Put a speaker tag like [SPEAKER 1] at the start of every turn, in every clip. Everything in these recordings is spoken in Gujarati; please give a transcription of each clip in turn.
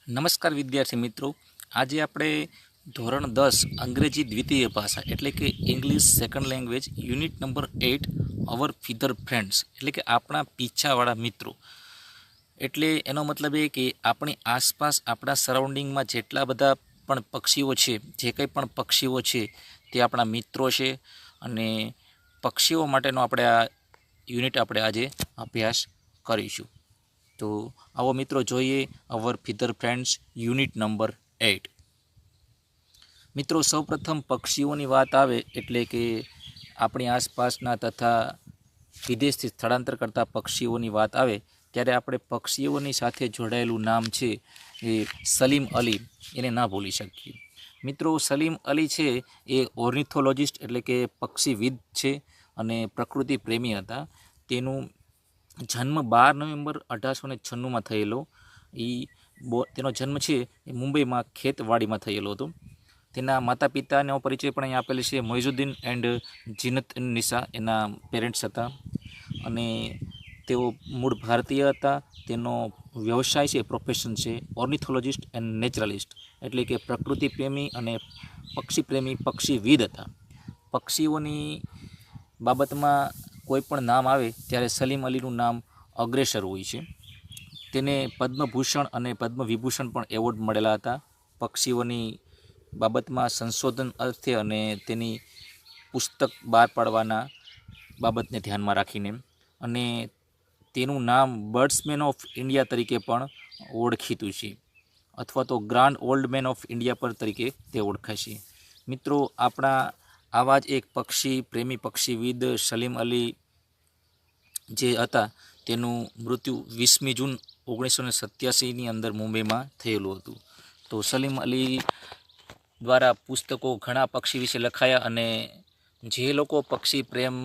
[SPEAKER 1] નમસ્કાર વિદ્યાર્થી મિત્રો, આજે આપણે ધોરણ 10 અંગ્રેજી દ્વિતીય ભાષા એટલે કે English second language unit number 8 અવર ફીધર ફ્રેન્ડ્સ એટલે કે આપણા પીછાવાળા મિત્રો. એટલે એનો મતલબ એ કે આપણી આસપાસ આપણા સરાઉન્ડિંગમાં જેટલા બધા પણ પક્ષીઓ છે, જે કંઈ પણ પક્ષીઓ છે તે આપણા મિત્રો છે. અને પક્ષીઓ માટેનો આપણે આ યુનિટ આપણે આજે અભ્યાસ કરીશું. તો આવો મિત્રો જોઈએ અવર ફીધર ફ્રેન્ડ્સ યુનિટ નંબર 8. મિત્રો સૌપ્રથમ પક્ષીઓની વાત આવે એટલે કે આપણી આસપાસના તથા વિદેશથી સ્થળાંતર કરતા પક્ષીઓની વાત આવે ત્યારે આપણે પક્ષીઓની સાથે જોડાયેલું નામ છે એ સલીમ અલી, એને ના ભૂલી શકીએ. મિત્રો સલીમ અલી છે એ ઓર્નિથોલોજિસ્ટ એટલે કે પક્ષીવિદ છે અને પ્રકૃતિ પ્રેમી હતા. તેનું જન્મ 12 નવેમ્બર 1896માં થયેલો. તેનો જન્મ છે એ મુંબઈમાં ખેતવાડીમાં થયેલો હતો. તેના માતા પિતાનો પરિચય પણ અહીં આપેલ છે. મોઇઝુદ્દીન એન્ડ જીનત નિસા એના પેરેન્ટ્સ હતા અને તેઓ મૂળ ભારતીય હતા. તેનો વ્યવસાય છે, પ્રોફેશન છે ઓર્નિથોલોજિસ્ટ એન્ડ નેચરલિસ્ટ એટલે કે પ્રકૃતિ પ્રેમી અને પક્ષી પ્રેમી પક્ષીવિદ હતા. પક્ષીઓની બાબતમાં કોઈ પણ નામ આવે ત્યારે સલીમ અલીનું નામ અગ્રેસર હોય છે. તેને પદ્મભૂષણ અને પદ્મવિભૂષણ પણ એવોર્ડ મળેલા હતા પક્ષીઓની બાબતમાં સંશોધન અર્થે અને તેની પુસ્તક બહાર પાડવાના બાબતને ધ્યાનમાં રાખીને. અને તેનું નામ બર્ડ્સમેન ઓફ ઇન્ડિયા તરીકે પણ ઓળખીતું છે, અથવા તો grand old man of India પર તરીકે તે ઓળખાય છે. મિત્રો આપણા આવા જ એક પક્ષી પ્રેમી પક્ષીવિદ સલીમ અલી જે હતા તેનું મૃત્યુ 20મી જૂન 1987ની અંદર મુંબઈમાં થયેલું હતું. તો સલીમ અલી દ્વારા પુસ્તકો ઘણા પક્ષી વિશે લખાયા અને જે લોકો પક્ષી પ્રેમ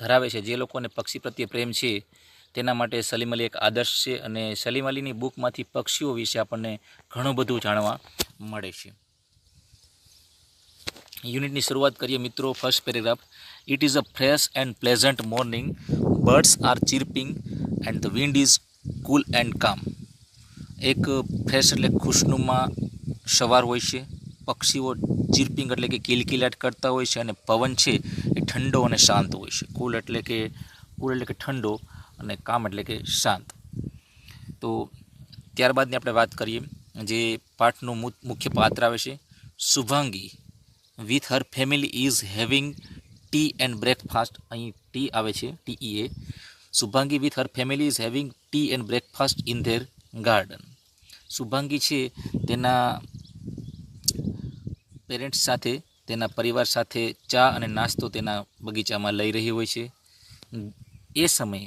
[SPEAKER 1] ધરાવે છે, જે લોકોને પક્ષી પ્રત્યે પ્રેમ છે તેના માટે સલીમ અલી એક આદર્શ છે. અને સલીમ અલીની બુકમાંથી પક્ષીઓ વિશે આપણને ઘણું બધું જાણવા મળે છે. યુનિટની શરૂઆત કરીએ મિત્રો. First paragraph. It is a fresh and pleasant morning. Birds are chirping and the wind is cool and calm. એક ફ્રેશ એટલે ખુશનુમા સવાર હોય છે. પક્ષીઓ ચીર્પિંગ એટલે કે કિલકિલાટ કરતા હોય છે અને પવન છે એ ઠંડો અને શાંત હોય છે. કુલ એટલે કે ઠંડો અને કામ એટલે કે શાંત. તો ત્યારબાદની આપણે વાત કરીએ. જે પાઠનું મુખ્ય પાત્ર આવે છે Shubhangi with her family is having T and breakfast. અહીં ટી આવે છે, TEA. Shubhangi with her family is having T and breakfast in their garden. Shubhangi છે તેના પેરેન્ટ્સ સાથે, તેના પરિવાર સાથે ચા અને નાસ્તો તેના બગીચામાં લઈ રહી હોય છે. એ સમયે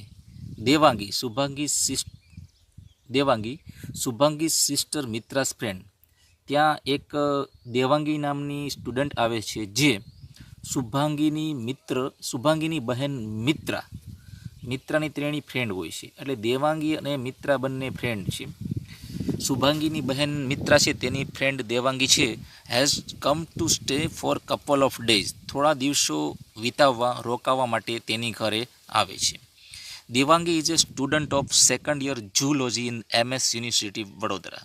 [SPEAKER 1] શુભાંગી સિસ્ટર મિત્રાસ ફ્રેન્ડ, ત્યાં એક દેવાંગી નામની સ્ટુડન્ટ આવે છે જે શુભાંગીની બહેન મિત્રાની ત્રણેય ફ્રેન્ડ હોય છે. એટલે દેવાંગી અને મિત્રા બંને ફ્રેન્ડ છે. શુભાંગીની બહેન મિત્રા છે તેની ફ્રેન્ડ દેવાંગી છે has come to stay for couple of days. થોડા દિવસો રોકાવા માટે તેની ઘરે આવે છે. Devangi is a student of second year zoology in MS university Vadodara.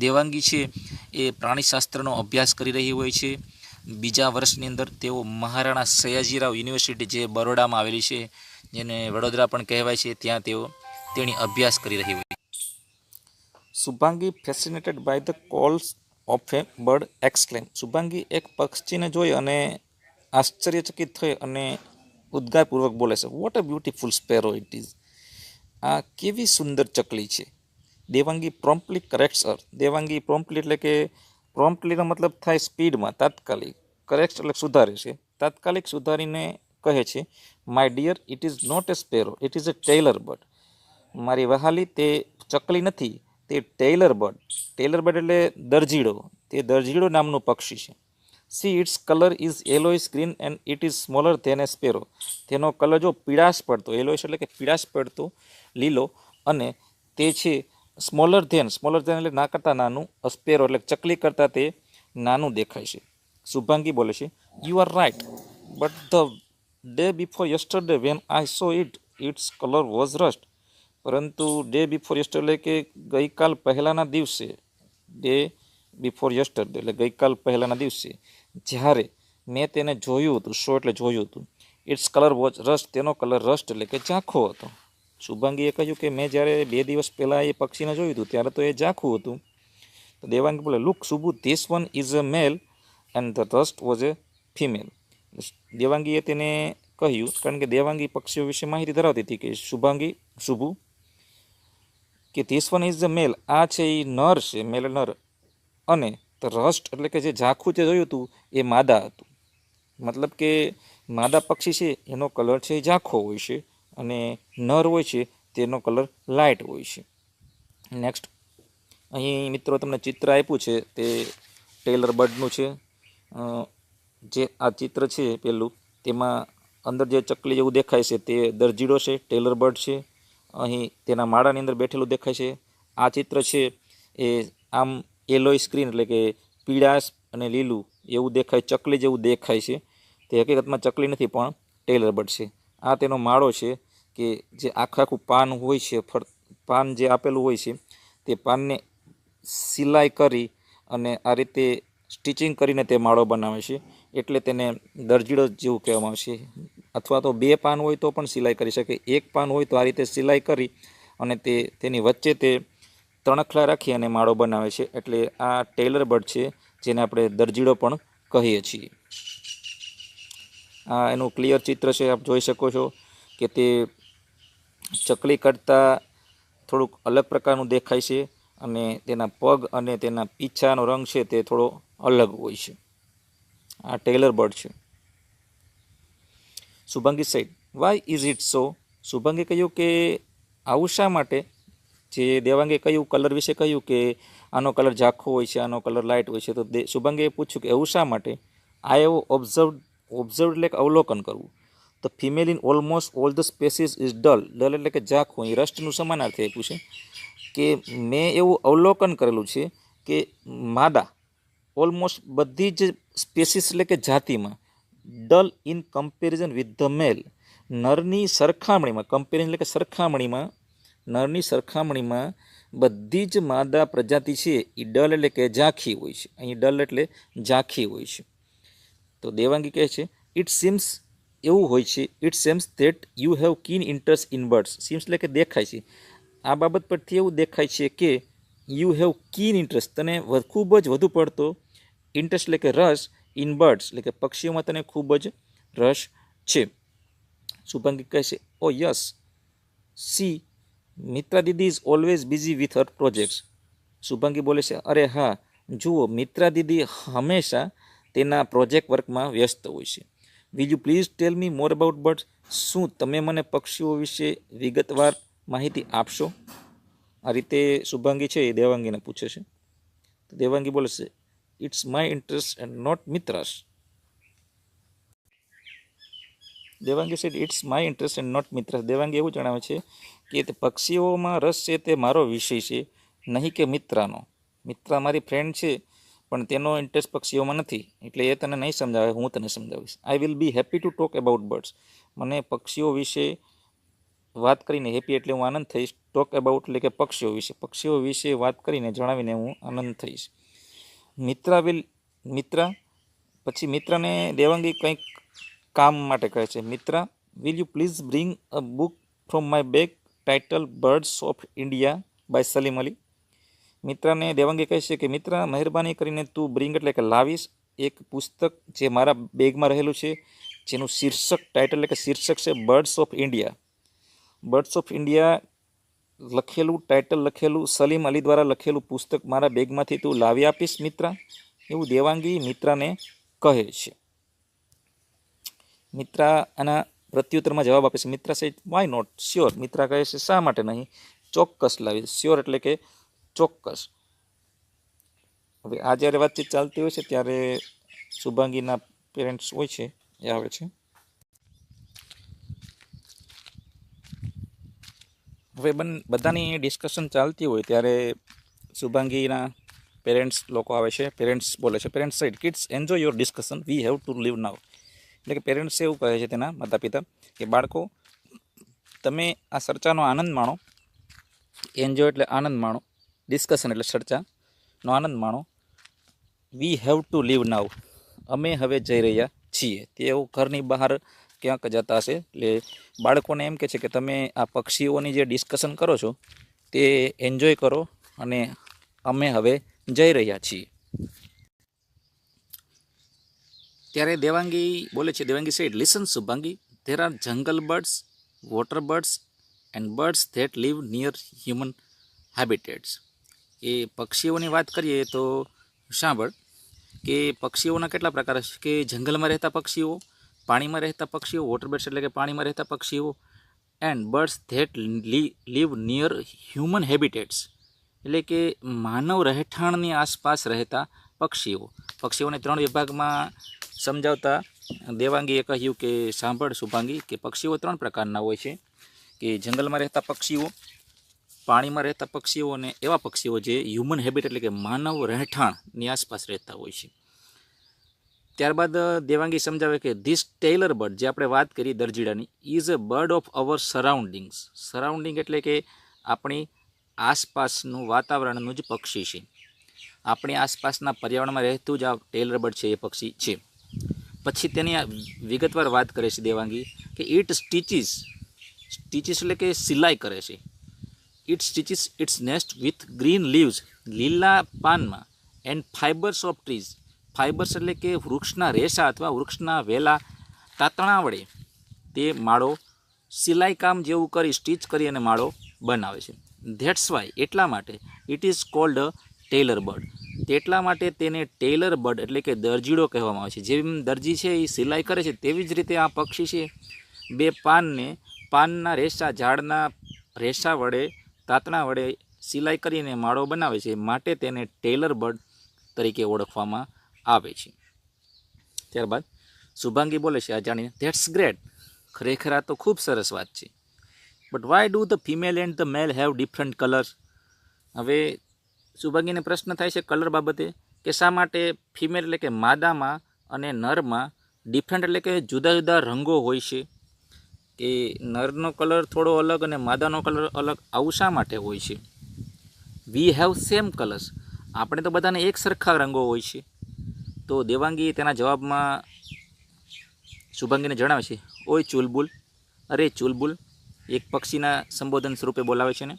[SPEAKER 1] Devangi છે એ પ્રાણીશાસ્ત્રનો અભ્યાસ કરી રહી હોય છે. બીજા વર્ષની અંદર તેઓ મહારાણા સયાજીરાવ યુનિવર્સિટી જે બરોડામાં આવેલી છે, જેને વડોદરા પણ કહેવાય છે, ત્યાં તેની અભ્યાસ કરી રહી હોય. Shubhangi fascinated by the calls of a bird exclaim. Shubhangi એક પક્ષીને જોઈ અને આશ્ચર્યચકિત થઈ અને ઉદ્ગારપૂર્વક બોલે છે, what a beautiful sparrow it is. આ કેવી સુંદર ચકલી છે. દેવાંગી પ્રોમ્પ્ટલી કરેક્ટ્સ હર. દેવાંગી પ્રોમ્પ્ટલી એટલે કે પ્રોમ્પ્ટલીનો મતલબ થાય સ્પીડમાં, તાત્કાલિક. કરેક્ટ એટલે સુધારે છે. તાત્કાલિક સુધારીને કહે છે, my dear it is not a sparrow, it is a tailor bird. મારી વહાલી, તે ચકલી નથી, તે ટેલર બર્ડ. ટેલર બર્ડ એટલે દરજીડો. તે દરજીડો નામનું પક્ષી છે. See its colour is yellowish green and it is smaller than a sparrow. તેનો કલર જો પીળાશ પડતો, યેલોઇશ એટલે કે પીળાશ પડતો લીલો, અને તે છે સ્મોલર ધેન એટલે ના કરતાં નાનું, સ્પેરો એટલે ચકલી કરતાં તે નાનું દેખાય છે. શુભાંગી બોલે છે, you are right, but the day before yesterday when I saw its colour was rust. પરંતુ ડે બિફોર યસ્ટરડે એટલે કે ગઈકાલ પહેલાંના દિવસે ડે બિફોર યસ્ટરડે એટલે ગઈકાલ પહેલાંના દિવસે જ્યારે મેં તેને જોયું હતું, સો એટલે જોયું હતું. ઇટ્સ કલર વોચ રસ્ટ, તેનો કલર રસ્ટ એટલે કે ઝાંખો હતો. શુભાંગીએ કહ્યું કે મેં જ્યારે 2 દિવસ પહેલાં એ પક્ષીને જોયું હતું ત્યારે તો એ ઝાંખું હતું. તો દેવાંગી બોલે, look Shubhu, this one is a male and the rust was a female. દેવાંગીએ તેને કહ્યું, કારણ કે દેવાંગી પક્ષીઓ વિશે માહિતી ધરાવતી હતી, કે શુભુ કે ધીસ વન ઇઝ ધ મેલ, આ છે એ નર છે, મેલ નર, અને ધ રસ્ટ એટલે કે જે ઝાંખું જે જોયું હતું એ માદા હતું. મતલબ કે માદા પક્ષી છે એનો કલર છે એ ઝાંખો હોય છે, અને નર હોય છે તેનો કલર લાઇટ હોય છે. નેક્સ્ટ અહીં મિત્રો તમને ચિત્ર આપ્યું છે તે ટેલર બર્ડનું છે. જે આ ચિત્ર છે પેલું, તેમાં અંદર જે ચકલી જેવું દેખાય છે તે દરજીડો છે, ટેલર બર્ડ છે. અહીં તેના માળાની અંદર બેઠેલું દેખાય છે. આ ચિત્ર છે એ આમ એલોય સ્ક્રીન એટલે કે પીળાશ અને લીલું એવું દેખાય, ચકલી જેવું દેખાય છે. તે હકીકતમાં ચકલી નથી પણ ટેલર બર્ડ છે. આ તેનો માળો છે કે જે આખું પાન હોય છે, પાન જે આપેલું હોય છે તે પાનને સિલાઈ કરી અને આ રીતે સ્ટિચિંગ કરીને તે માળો બનાવે છે, એટલે તેને દરજીડો જેવું કહેવામાં આવે છે. અથવા તો 2 પાન હોય તો પણ સિલાઈ કરી શકે, 1 પાન હોય તો આ રીતે સિલાઈ કરી અને તેની વચ્ચે તે તણખલા રાખી અને માળો બનાવે છે, એટલે આ ટેલર બર્ડ છે, જેને આપણે દરજીડો પણ કહીએ છીએ. આ એનું ક્લિયર ચિત્ર છે, આપ જોઈ શકો છો કે તે ચકલી કરતાં થોડુંક અલગ પ્રકારનું દેખાય છે, અને તેના પગ અને તેના પીછાનો રંગ છે તે થોડો અલગ હોય છે. આ ટેલર બર્ડ છે. Shubhangi said, why is it so? Shubhangi કહ્યું કે આવું શા માટે? જે દેવાંગે કહ્યું કલર વિશે કહ્યું કે આનો કલર ઝાંખો હોય છે, આનો કલર લાઇટ હોય છે, તો શુભાંગીએ પૂછ્યું કે એવું શા માટે? આઈ હેવ ઓબ્ઝર્વ એટલે કે અવલોકન કરવું. The female in almost all the species is dull. Dull એટલે કે ઝાંખું. એ રસ્ટનું સમાનાર્થી આપ્યું છે કે મેં એવું અવલોકન કરેલું છે કે માદા ઓલમોસ્ટ બધી જ સ્પેસીસ એટલે કે જાતિમાં dull in comparison with the male, નરની સરખામણીમાં, કમ્પેરિઝન એટલે કે સરખામણીમાં, નરની સરખામણીમાં બધી જ માદા પ્રજાતિ છે એ ડલ એટલે કે ઝાંખી હોય છે. અહીં ડલ એટલે ઝાંખી હોય છે. તો દેવાંગી કહે છે ઇટ સીમ્સ, એવું હોય છે, it Sam's that you have keen interest in birds. Seems એટલે કે દેખાય છે. આ બાબત પરથી એવું દેખાય છે કે યુ હેવ કીન ઇન્ટરેસ્ટ, તને ખૂબ જ વધુ પડતો ઇન્ટરેસ્ટ એટલે કે રસ, ઇન બર્ડ્સ એટલે કે પક્ષીઓમાં તને ખૂબ જ રસ છે. શુભાંગી કહે છે ઓ yes she Mitra Didi is always busy with her projects. Shubhangi બોલે છે, અરે હા જુઓ, મિત્રા દીદી હંમેશા તેના પ્રોજેક્ટ વર્કમાં વ્યસ્ત હોય છે. Will you please tell me more about birds? શું તમે મને પક્ષીઓ વિશે વિગતવાર માહિતી આપશો? આ રીતે શુભાંગી છે એ દેવાંગીને પૂછે છે. તો દેવાંગી બોલે છે it's my interest and not Mitra's. Devangi said it's my interest and not Mitra's. Devangi એવું જણાવે છે કે તે પક્ષીઓમાં રસ છે તે મારો વિષય છે, નહીં કે મિત્રાનો. મિત્રા મારી ફ્રેન્ડ છે પણ તેનો ઇન્ટરેસ્ટ પક્ષીઓમાં નથી, એટલે એ તને નહીં સમજાવે, હું તને સમજાવીશ. I will be happy to talk about birds. મને પક્ષીઓ વિશે વાત કરીને, હેપી એટલે હું આનંદ થઈશ, ટોક અબાઉટ એટલે કે પક્ષીઓ વિશે વાત કરીને જણાવીને હું આનંદ થઈશ. મિત્રા પછી મિત્રાને દેવાંગી કંઈક કામ માટે કહે છે. Mitra, will you please bring a book from my bag title birds of India by Salim Ali. મિત્રાને દેવાંગી કહે છે કે મિત્રા, મહેરબાની કરીને તું બ્રિંગ એટલે કે લાવીશ એક પુસ્તક જે મારા બેગમાં રહેલું છે, જેનું ટાઇટલ એટલે કે શીર્ષક છે birds of India. Birds of India લખેલું, ટાઇટલ લખેલું, સલીમ અલી દ્વારા લખેલું પુસ્તક મારા બેગમાંથી તું લાવી આપીશ મિત્રા, એવું દેવાંગી મિત્રાને કહે છે. મિત્રા આના પ્રત્યુત્તરમાં જવાબ આપે છે. મિત્રા સે વાય નોટ, શ્યોર. મિત્રા કહે છે શા માટે નહીં, ચોક્કસ લાવીશ. શ્યોર એટલે કે ચોક્કસ. હવે આ જ્યારે વાતચીત ચાલતી હોય છે ત્યારે શુભાંગીના પેરેન્ટ્સ હોય છે એ આવે છે. હવે બધાની ડિસ્કશન ચાલતી હોય ત્યારે શુભાંગીના પેરેન્ટ્સ લોકો આવે છે. પેરેન્ટ્સ બોલે છે, parents side, kids enjoy your discussion, we have to leave now. એટલે કે પેરેન્ટ્સ એવું કહે છે તેના માતા પિતા કે બાળકો, તમે આ ચર્ચાનો આનંદ માણો. એન્જોય એટલે આનંદ માણો, ડિસ્કશન એટલે ચર્ચા. નો આનંદ માણો. વી હેવ ટુ લીવ નાવ, અમે હવે જઈ રહ્યા છીએ. તેઓ ઘરની બહાર ક્યાંક જતા હશે, એટલે બાળકોને એમ કહે છે કે તમે આ પક્ષીઓની જે ડિસ્કશન કરો છો તે એન્જોય કરો અને અમે હવે જઈ રહ્યા છીએ. ત્યારે દેવાંગી બોલે છે, Devangi said, listen Shubhangi, there are jungle birds, water birds and birds that live near human habitats. એ પક્ષીઓની વાત કરીએ તો સાંભળ કે પક્ષીઓના કેટલા પ્રકાર છે, કે જંગલમાં રહેતા પક્ષીઓ, પાણીમાં રહેતા પક્ષીઓ, વોટર બર્ડ્સ એટલે કે પાણીમાં રહેતા પક્ષીઓ, and birds that live near human habitats એટલે કે માનવ રહેઠાણની આસપાસ રહેતા પક્ષીઓ. પક્ષીઓને 3 વિભાગમાં સમજાવતા દેવાંગીએ કહ્યું કે સાંભળ શુભાંગી, કે પક્ષીઓ 3 પ્રકારના હોય છે, કે જંગલમાં રહેતા પક્ષીઓ, પાણીમાં રહેતા પક્ષીઓ અને એવા પક્ષીઓ જે હ્યુમન હેબિટ એટલે કે માનવ રહેઠાણની આસપાસ રહેતા હોય છે. ત્યારબાદ દેવાંગી સમજાવે કે ધીસ ટેલર બર્ડ, જે આપણે વાત કરી દરજીડાની, is a bird of our surroundings. Surrounding એટલે કે આપણી આસપાસનું વાતાવરણનું જ પક્ષી છે. આપણી આસપાસના પર્યાવરણમાં રહેતું જ આ ટેલર બર્ડ છે, એ પક્ષી છે. પછી તેની વિગતવાર વાત કરે છે દેવાંગી કે ઇટ સ્ટીચીસ એટલે કે સિલાઈ કરે છે. It stitches its nest with green leaves, લીલા પાનમાં, and fibers of trees, fibers એટલે કે વૃક્ષના રેસા અથવા વૃક્ષના વેલા તાતણા વડે તે માળો સિલાઈ કામ જેવું કરી સ્ટીચ કરી અને માળો બનાવે છે. ધેટ્સ વાય, એટલા માટે, it is called a tailor bird, તેટલા માટે તેને ટેલર બર્ડ એટલે કે દરજીડો કહેવામાં આવે છે. જેમ દરજી છે એ સિલાઈ કરે છે તેવી જ રીતે આ પક્ષી છે 2 પાનના રેસા, ઝાડના રેસા વડે, તાતણા વડે સિલાઈ કરીને માળો બનાવે છે, માટે તેને ટેલર બર્ડ તરીકે ઓળખવામાં આવે છે. ત્યારબાદ શુભાંગી બોલે છે આ જાણીને, ધેટ્સ ગ્રેટ, ખરેખર આ તો ખૂબ સરસ વાત છે. But why do the female and the male have different colours. હવે શુભાંગીને પ્રશ્ન થાય છે કલર બાબતે, કે શા માટે ફિમેલ એટલે કે માદામાં અને નરમાં ડિફરન્ટ એટલે કે જુદા જુદા રંગો હોય છે, કે નરનો કલર થોડો અલગ અને માદાનો કલર અલગ, આવું શા માટે હોય છે? વી હેવ સેમ કલર્સ, આપણે તો બધાને એક સરખા રંગો હોય છે. તો દેવાંગી તેના જવાબમાં શુભાંગીને જણાવે છે, ઓય ચુલબુલ, અરે ચુલબુલ, એક પક્ષીના સંબોધન સ્વરૂપે બોલાવે છે ને.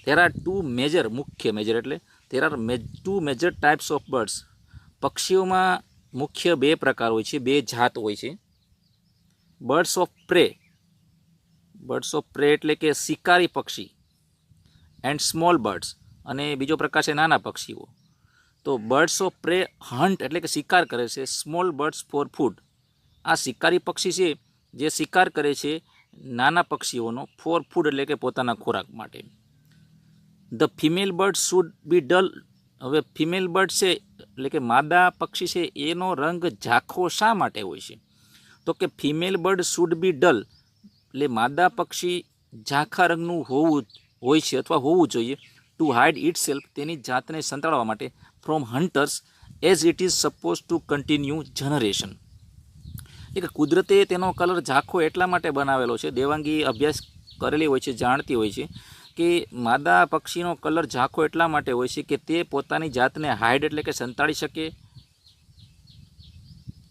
[SPEAKER 1] ધેર આર 2 મેજર, મુખ્ય, મેજર એટલે there are 2 major types of birds. પક્ષીઓમાં મુખ્ય 2 પ્રકાર હોય છે, 2 જાત હોય છે. Birds of prey, birds of prey એટલે કે શિકારી પક્ષી, એન્ડ સ્મોલ બર્ડ્સ, અને બીજો પ્રકાર છે નાના પક્ષીઓ. તો બર્ડ્સ ઓફ પ્રે હન્ટ એટલે કે શિકાર કરે છે, સ્મોલ બર્ડ્સ ફોર ફૂડ. આ શિકારી પક્ષી છે જે શિકાર કરે છે નાના પક્ષીઓનો, ફોર ફૂડ એટલે કે પોતાના ખોરાક માટે. The female bird should be dull. હવે ફિમેલ બર્ડ છે એટલે કે માદા પક્ષી છે એનો રંગ ઝાંખો શા માટે હોય છે? તો કે female bird should be dull એટલે માદા પક્ષી ઝાંખા રંગનું હોય છે અથવા હોવું જોઈએ, ટુ હાઇડ ઇટ સેલ્ફ, તેની જાતને સંતાડવા માટે, from hunters, as it is suppose two continue generation. એટલે કે કુદરતે તેનો કલર ઝાંખો એટલા માટે બનાવેલો છે, દેવાંગી અભ્યાસ કરેલી હોય છે, જાણતી હોય છે કે માદા પક્ષીનો કલર ઝાંખો એટલા માટે હોય છે કે તે પોતાની જાતને હાઇડ એટલે કે સંતાડી શકે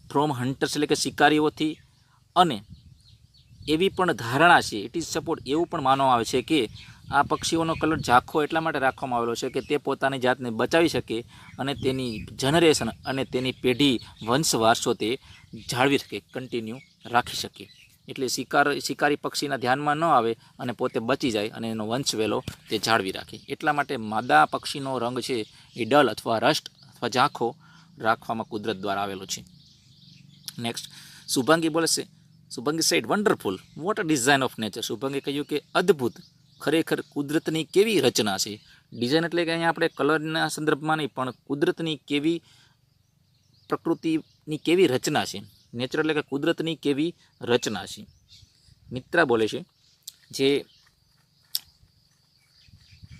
[SPEAKER 1] ફ્રોમ હન્ટર્સ એટલે કે શિકારીઓથી, અને એવી પણ ધારણા છે, ઇટ ઇઝ સપોર્ટ, એવું પણ માનવામાં આવે છે કે આ પક્ષીઓનો કલર ઝાંખો એટલા માટે રાખવામાં આવેલો છે કે તે પોતાની જાતને બચાવી શકે અને તેની જનરેશન અને તેની પેઢી વંશ વારસો તે જાળવી શકે, કન્ટિન્યુ રાખી શકે. એટલે શિકારી પક્ષીના ધ્યાનમાં ન આવે અને પોતે બચી જાય અને એનો વંશવેલો તે જાળવી રાખે. એટલા માટે માદા પક્ષીનો રંગ છે એ ડલ અથવા રસ્ટ અથવા ઝાંખો રાખવામાં કુદરત દ્વારા આવેલો છે. નેક્સ્ટ શુભાંગી બોલે છે, Shubhangi side wonderful, what a design of nature. Shubhangi કહ્યું કે અદ્ભુત, ખરેખર કુદરતની કેવી રચના છે. ડિઝાઇન એટલે કે અહીંયા આપણે કલરના સંદર્ભમાં નહીં પણ કુદરતની કેવી, પ્રકૃતિની કેવી રચના છે. નેચર એટલે કે કુદરતની કેવી રચના છે. મિત્રા બોલે છે, જે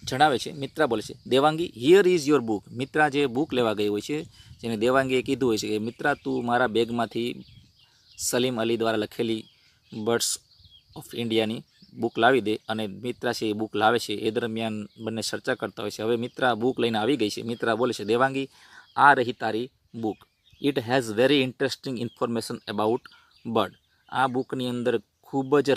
[SPEAKER 1] જણાવે છે, મિત્રા બોલે છે, Devangi here is your book. Mitra જે બુક લેવા ગઈ હોય છે, જેને દેવાંગીએ કીધું હોય છે કે મિત્રા તું મારા બેગમાંથી સલીમ અલી દ્વારા લખેલી બર્ડ્સ ઓફ ઇન્ડિયાની બુક લાવી દે અને મિત્રા છે એ બુક લાવે છે. એ દરમિયાન બંને ચર્ચા કરતા હોય છે. હવે મિત્રા બુક લઈને આવી ગઈ છે. મિત્રા બોલે છે, દેવાંગી, આ રહી તારી book. It has very interesting information about bird. આ બુકની અંદર ખૂબ જ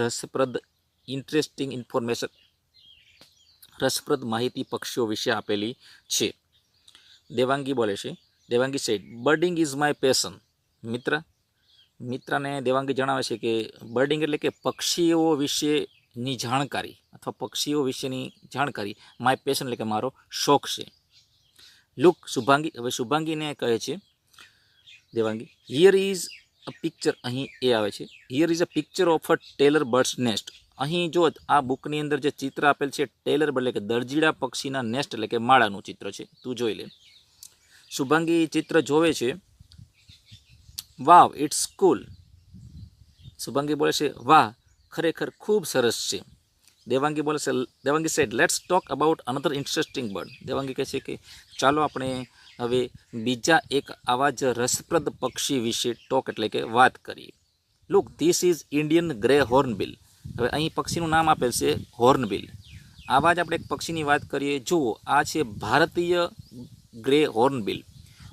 [SPEAKER 1] રસપ્રદ માહિતી પક્ષીઓ વિશે આપેલી છે. દેવાંગી બોલે છે, Devangi said, birding is my passion. મિત્રાને દેવાંગી જણાવે છે કે બર્ડિંગ એટલે કે પક્ષીઓ વિશેની જાણકારી અથવા પક્ષીઓ વિશેની જાણકારી માય પેશન એટલે કે મારો શોખ છે. લુક શુભાંગી, હવે શુભાંગીને કહે છે Devangi, here is a picture, અહીં એ આવે છે, here is a picture of a tailor bird's nest. અહીં જો આ બુકની અંદર જે ચિત્ર આપેલ છે ટેલર બર્ડ એટલે કે દરજીડા પક્ષીના નેસ્ટ એટલે કે માળાનું ચિત્ર છે, તું જોઈ લે. શુભાંગી ચિત્ર જોવે છે. વાવ, ઇટ્સ કુલ. શુભાંગી બોલે છે, વાહ, ખરેખર ખૂબ સરસ છે. દેવાંગી બોલે છે, Devangi said, let's talk about another interesting bird. Devangi કહે છે કે ચાલો આપણે હવે બીજા એક આવા જ રસપ્રદ પક્ષી વિશે ટોક એટલે કે વાત કરીએ. Look, this is Indian grey hornbill. હવે અહીં પક્ષીનું નામ આપેલ છે હોર્નબિલ. આવા જ આપણે એક પક્ષીની વાત કરીએ. જુઓ, આ છે ભારતીય ગ્રે હોર્નબિલ.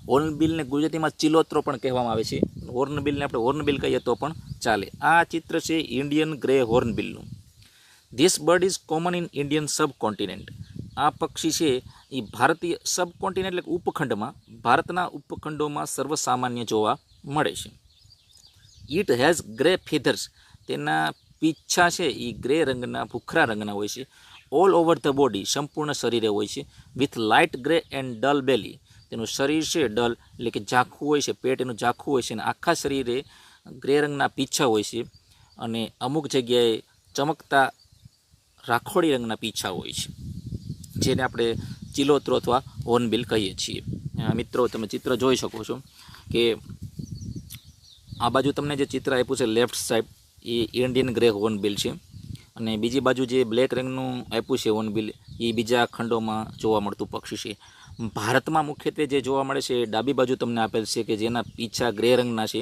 [SPEAKER 1] હોર્નબિલને ગુજરાતીમાં ચિલોત્રો પણ કહેવામાં આવે છે. હોર્નબિલને આપણે હોર્નબિલ કહીએ તો પણ ચાલે. આ ચિત્ર છે ઇન્ડિયન ગ્રે હોર્નબિલનું. This bird is common in Indian subcontinent. આ પક્ષી છે એ ભારતીય સબકોન્ટિનેન્ટ એટલે ઉપખંડમાં, ભારતના ઉપખંડોમાં સર્વસામાન્ય જોવા મળે છે. It has grey feathers. તેના પીંછા છે એ ગ્રે રંગના, ભૂખરા રંગના હોય છે. ઓલ ઓવર ધ બોડી, સંપૂર્ણ શરીરે હોય છે. With light grey and dull belly. તેનું શરીર છે ડલ એટલે કે ઝાંખું હોય છે, પેટ એનું ઝાંખું હોય છે અને આખા શરીરે ગ્રે રંગના પીંછા હોય છે અને અમુક જગ્યાએ ચમકતા રાખોડી રંગના પીંછા હોય છે, જેને આપણે ચિલોત્રો અથવા હોર્નબિલ કહીએ છીએ. મિત્રો, તમે ચિત્ર જોઈ શકો છો કે આ બાજુ તમને જે ચિત્ર આપ્યું છે લેફ્ટ સાઈડ એ ઇન્ડિયન ગ્રે હોર્નબિલ છે અને બીજી બાજુ જે બ્લેક રંગનું આપ્યું છે હોર્નબિલ એ બીજા ખંડોમાં જોવા મળતું પક્ષી છે. ભારતમાં મુખ્યત્વે જે જોવા મળે છે ડાબી બાજુ તમને આપેલ છે કે જેના પીંછા ગ્રે રંગના છે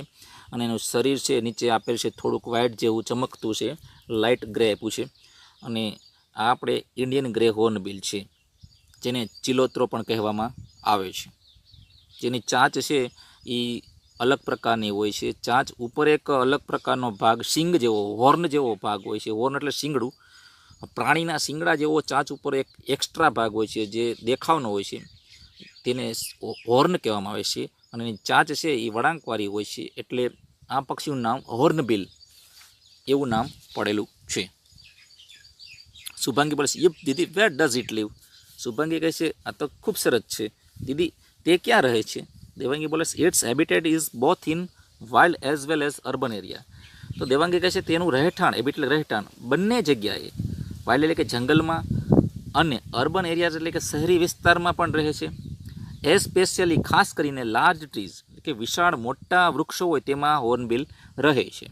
[SPEAKER 1] અને એનું શરીર છે નીચે આપેલ છે થોડુંક વ્હાઇટ જેવું ચમકતું છે, લાઇટ ગ્રે આપ્યું છે અને આ આપણે ઇન્ડિયન ગ્રે હોર્નબિલ છે, જેને ચિલોત્રો પણ કહેવામાં આવે છે. જેની ચાંચ છે એ અલગ પ્રકારની હોય છે. ચાંચ ઉપર એક અલગ પ્રકારનો ભાગ, શીંગ જેવો, હોર્ન જેવો ભાગ હોય છે. હોર્ન એટલે શીંગડું. પ્રાણીના શીંગડા જેવો ચાંચ ઉપર એક એક્સ્ટ્રા ભાગ હોય છે જે દેખાવનો હોય છે, તેને હોર્ન કહેવામાં આવે છે અને એની ચાંચ છે એ વળાંકવાળી હોય છે, એટલે આ પક્ષીનું નામ હોર્નબિલ એવું નામ પડેલું છે. શુભાંગી બોલે છે, yup didi, where does it live. Shubhangi કહે છે, આ તો ખૂબ સરસ છે દીદી, તે ક્યાં રહે છે? દેવાંગી બોલે છે, its habitat is both in wild as well as urban area. તો દેવાંગી કહે છે તેનું રહેઠાણ, હેબિટ એટલે રહેઠાણ, બંને જગ્યાએ, વાઇલ્ડ એટલે કે જંગલમાં અને અર્બન એરિયા એટલે કે શહેરી વિસ્તારમાં પણ રહે છે. એસ્પેશિયલી ખાસ કરીને લાર્જ ટ્રીઝ એટલે કે વિશાળ મોટા વૃક્ષો હોય તેમાં હોર્નબિલ રહે છે.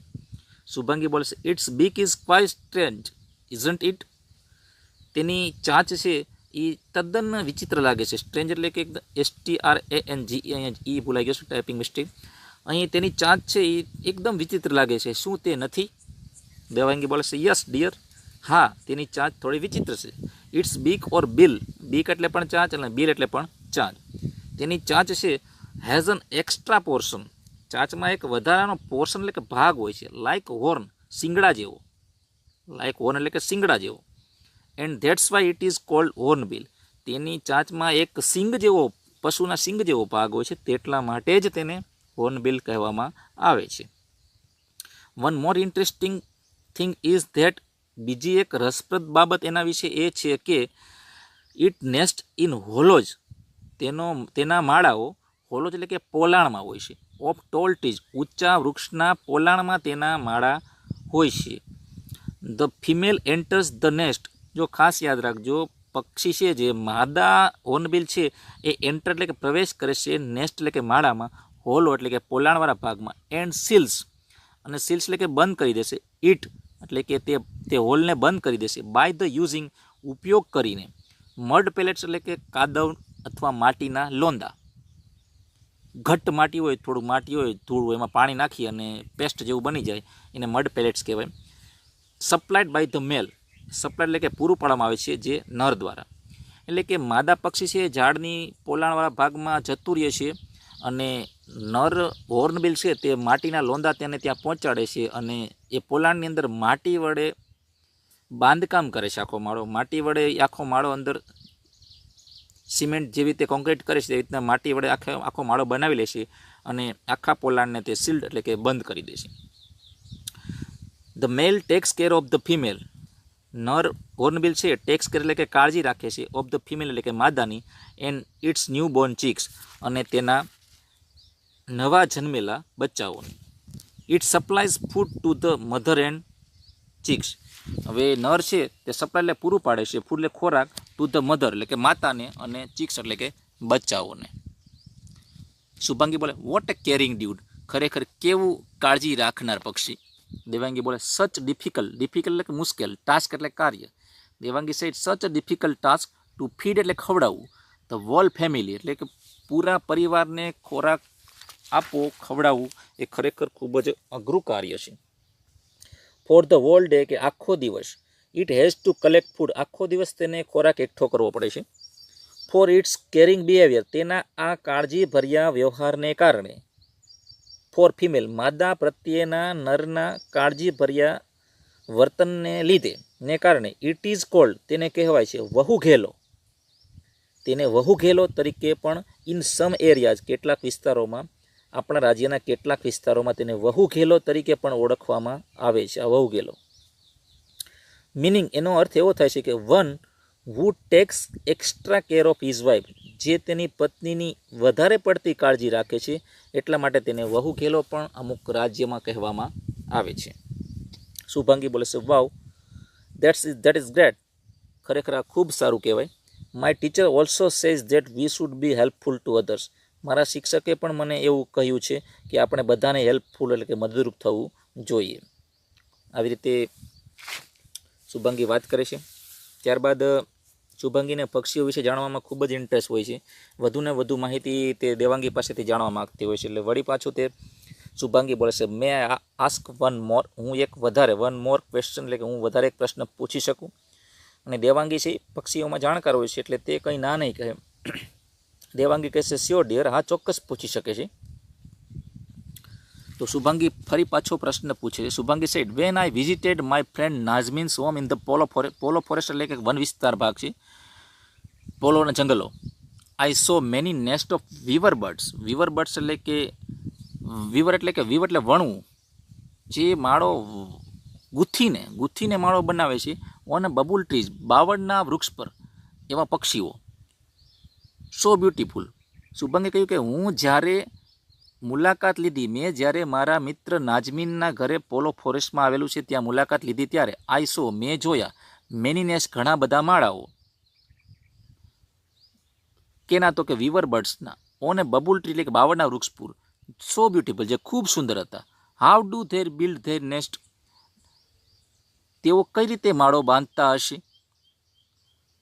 [SPEAKER 1] શુભાંગી બોલે છે, ઇટ્સ બીક is quite strange isn't it. તેની ચાંચ છે એ તદ્દન વિચિત્ર લાગે છે. સ્ટ્રેન્જ એટલે કે STRANGE, અહીંયા ઈ ભૂલાઈ ગયો છે, ટાઈપિંગ મિસ્ટેક. અહીં તેની ચાંચ છે એ એકદમ વિચિત્ર લાગે છે, શું તે નથી? દેવાંગી બોલે છે, યસ ડિયર, હા, તેની ચાંચ થોડી વિચિત્ર છે. ઇટ્સ બીક ઓર બિલ, બીક એટલે પણ ચાંચ અને બિલ એટલે પણ ચાંચ. તેની ચાંચ છે હેઝ એન એક્સ્ટ્રા પોર્શન, ચાંચમાં એક વધારાનો પોર્શન એટલે કે ભાગ હોય છે, લાઇક હોર્ન, શિંગડા જેવો, લાઇક હોર્ન એટલે કે શિંગડા જેવો. And that's why it is cold hornbill. તેની ચાંચમાં એક સિંગ જેવો, પશુના સિંગ જેવો ભાગ હોય છે, તેટલા માટે જ તેને હોર્નબિલ કહેવામાં આવે છે. One more interesting thing is that, બીજી એક રસપ્રદ બાબત એના વિશે એ છે કે ઇટ નેસ્ટ ઇન હોલોજ, તેના માળાઓ, હોલોજ એટલે કે પોલાણમાં હોય છે, ઓફ ટોલ ટ્રીઝ, ઊંચા વૃક્ષના પોલાણમાં તેના માળા હોય છે. The female enters the nest, જો ખાસ યાદ રાખજો, પક્ષી છે જે માદા હોર્નબિલ છે એ એન્ટર એટલે કે પ્રવેશ કરે છે નેસ્ટ એટલે કે માળામાં, હોલો એટલે કે પોલાણવાળા ભાગમાં, એન્ડ સીલ્સ, અને સીલ્સ એટલે કે બંધ કરી દેશે, ઇટ એટલે કે તે હોલને બંધ કરી દેશે, બાય ધ યુઝિંગ ઉપયોગ કરીને, મડ પેલેટ્સ એટલે કે કાદવ અથવા માટીના લોંદા, ઘટ્ટ માટી હોય, થોડું માટી હોય, ધૂળ હોય, એમાં પાણી નાખી અને પેસ્ટ જેવું બની જાય, એને મડ પેલેટ્સ કહેવાય. સપ્લાયડ બાય ધ મેલ, સપ્લાય એટલે કે પૂરું પાડવામાં આવે છે જે નર દ્વારા. એટલે કે માદા પક્ષી છે ઝાડની પોલાણવાળા ભાગમાં જતું રહે છે અને નર હોર્નબિલ છે તે માટીના લોંદા તેને ત્યાં પહોંચાડે છે અને એ પોલાણની અંદર માટી વડે બાંધકામ કરે છે. આખો માળો અંદર સિમેન્ટ જેવી રીતે કોન્ક્રીટ કરે છે તેવી રીતના માટી વડે આખો માળો બનાવી લે છે અને આખા પોલાણને તે સીલ્ડ એટલે કે બંધ કરી દે છે. The male takes care of the female. નર હોર્નબિલ છે ટેક્સ કેર એટલે કે કાળજી રાખે છે ઓફ ધ ફિમેલ એટલે કે માદાની and its new born chicks અને તેના નવા જન્મેલા બચ્ચાઓની. It supplies food to the mother and chicks. હવે નર છે તે સપ્લાય એટલે પૂરું પાડે છે ફૂડ એટલે ખોરાક ટુ ધ મધર એટલે કે માતાને અને ચીક્સ એટલે કે બચ્ચાઓને. શુભાંગી બોલે વોટ એ કેરિંગ ડ્યુડ. ખરેખર કેવું કાળજી રાખનાર પક્ષી. દેવાંગી બોલે સચ ડિફિકલ્ટ એટલે કે મુશ્કેલ, ટાસ્ક એટલે કાર્ય. Devangi said such a difficult task to feed એટલે ખવડાવવું, ધ વોલ ફેમિલી એટલે કે પૂરા પરિવારને ખોરાક આપવો ખવડાવવું એ ખરેખર ખૂબ જ અઘરું કાર્ય છે. ફોર ધ હોલ ડે કે આખો દિવસ. It has two collect food આખો દિવસ તેને ખોરાક એકઠો કરવો પડે છે. ફોર ઇટ્સ કેરિંગ બિહેવિયર તેના આ કાળજીભર્યા વ્યવહારને કારણે. ફોર ફિમેલ માદા પ્રત્યેના નરના કાળજીભર્યા વર્તનને લીધે ને કારણે. ઇટ ઇઝ કોલ્ડ તેને કહેવાય છે વહુઘેલો. તેને વહુઘેલો તરીકે પણ ઇન સમ એરિયાઝ કેટલાક વિસ્તારોમાં, આપણા રાજ્યના કેટલાક વિસ્તારોમાં તેને વહુઘેલો તરીકે પણ ઓળખવામાં આવે છે. આ વહુઘેલો મિનિંગ એનો અર્થ એવો થાય છે કે one who tax extra care of his wife, જે તેની પત્નીની વધારે પડતી કાળજી રાખે છે એટલા માટે તેને વહુઘેલો પણ અમુક રાજ્યમાં કહેવામાં આવે છે. શુભાંગી બોલે છે વાવ દેટ ઇઝ ગ્રેટ. ખરેખર આ ખૂબ સારું કહેવાય. My teacher also says that we should be helpful two others. મારા શિક્ષકે પણ મને એવું કહ્યું છે કે આપણે બધાને હેલ્પફુલ એટલે કે મદદરૂપ થવું જોઈએ. આવી રીતે શુભાંગી વાત કરે છે. ત્યારબાદ શુભાંગીને પક્ષીઓ વિશે જાણવામાં ખૂબ જ ઇન્ટરેસ્ટ હોય છે. વધુને વધુ માહિતી તે દેવાંગી પાસેથી જાણવા માગતી હોય છે. એટલે વળી પાછું તે શુભાંગી બોલે છે મે આસ્ક વન મોર. હું એક વધારે વન મોર ક્વેશ્ચન એટલે કે હું વધારે એક પ્રશ્ન પૂછી શકું. અને દેવાંગી છે પક્ષીઓમાં જાણકાર હોય છે એટલે તે કંઈ ના નહીં કહે. દેવાંગી કહેશે સ્યોર ડિયર, હા ચોક્કસ પૂછી શકે છે. તો શુભાંગી ફરી પાછો પ્રશ્ન પૂછે છે. Shubhangi said when I visited my friend Nazmeen's home in the Polo forest એટલે કે વન વિસ્તાર ભાગ છે, પોલોના જંગલો. I saw many nest of weaver birds. Weaver birds એટલે કે વીવર એટલે વણવું, જે માળો ગુથીને માળો બનાવે છે. ઓન બબુલ ટ્રીઝ બાવળના વૃક્ષ પર એવા પક્ષીઓ. So beautiful. શુભાંગે કહ્યું કે હું જ્યારે મુલાકાત લીધી, મેં જ્યારે મારા મિત્ર નાઝમીનના ઘરે પોલો ફોરેસ્ટમાં આવેલું છે ત્યાં મુલાકાત લીધી ત્યારે આઈ સો મેં જોયા મેનીનેસ ઘણા બધા માળાઓ. કેના તો કે વીવર બર્ડ્સના. ઓને બબુલ ટ્રી એટલે કે બાવળના વૃક્ષ પર. સો બ્યુટીફુલ જે ખૂબ સુંદર હતા. How do there build their nest. તેઓ કઈ રીતે માળો બાંધતા હશે?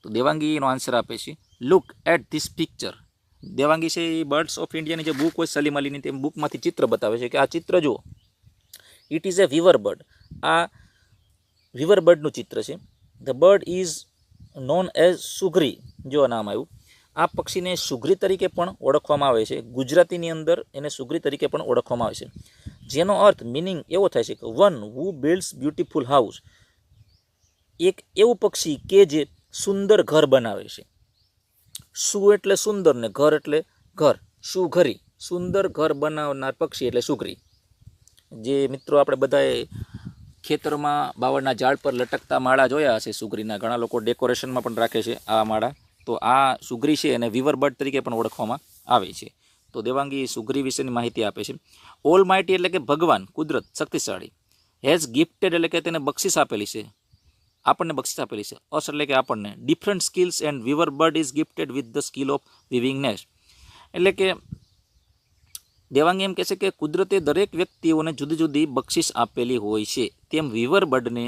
[SPEAKER 1] તો દેવાંગી એનો આન્સર આપે છે look at this picture. Devangi છે એ બર્ડ્સ ઓફ ઇન્ડિયાની જે બુક હોય સલીમ અલીની તે બુકમાંથી ચિત્ર બતાવે છે કે આ ચિત્ર જુઓ. It is a weaver bird. આ વીવર બર્ડનું ચિત્ર છે. The bird is known as sughari. જો નામ આવ્યું. આ પક્ષીને સુઘરી તરીકે પણ ઓળખવામાં આવે છે. ગુજરાતીની અંદર એને સુઘરી તરીકે પણ ઓળખવામાં આવે છે, જેનો અર્થ મિનિંગ એવો થાય છે કે one who builds beautiful house. એક એવું પક્ષી કે જે સુંદર ઘર બનાવે છે. સુ એટલે સુંદર ને ઘર એટલે ઘર. સુઘરી સુંદર ઘર બનાવનાર પક્ષી એટલે સુઘરી. જે મિત્રો આપણે બધાએ ખેતરમાં બાવળના ઝાડ પર લટકતા માળા જોયા હશે સુઘરીના. ઘણા લોકો ડેકોરેશનમાં પણ રાખે છે આ માળા. તો આ સુઘરી છે અને વીવર બર્ડ તરીકે પણ ઓળખવામાં આવે છે. તો દેવાંગી સુઘરી વિશેની માહિતી આપે છે. ઓલ માઇટી એટલે કે ભગવાન, કુદરત, શક્તિશાળી. હેઝ ગિફ્ટેડ એટલે કે તેને બક્ષિસ આપેલી છે, આપણને બક્ષિસ આપેલી છે. અસ એટલે કે આપણને. Different skills and વીવર bird is gifted with the skill of weaving nest. એટલે કે દેવાંગી એમ કહે છે કે કુદરતે દરેક વ્યક્તિઓને જુદી જુદી બક્ષિસ આપેલી હોય છે, તેમ વીવર બર્ડને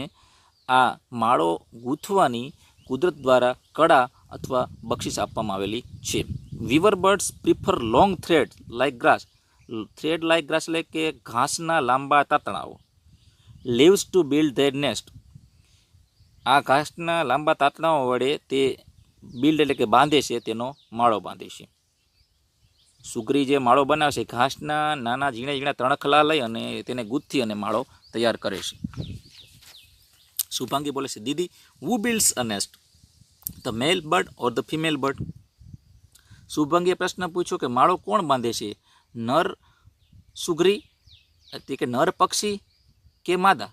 [SPEAKER 1] આ માળો ગૂંથવાની કુદરત દ્વારા કળા અથવા બક્ષિસ આપવામાં આવેલી છે. Weaver birds prefer long thread like grass. Thread like grass એટલે કે ઘાસના લાંબા તાતણાઓ. Leaves to build their nest. આ ઘાસના લાંબા તાતણાઓ વડે તે બિલ્ડ એટલે કે બાંધે છે, તેનો માળો બાંધે છે. સુગરી જે માળો બનાવે છે, ઘાસના નાના ઝીણા તણખલા લઈ અને તેને ગૂંથી અને માળો તૈયાર કરે છે. શુભાંગી બોલે છે, didi, who builds a nest, the male bird or the female bird? શુભાંગીએ પ્રશ્ન પૂછ્યો કે માળો કોણ બાંધે છે, નર સુગરી એટલે કે નર પક્ષી કે માદા?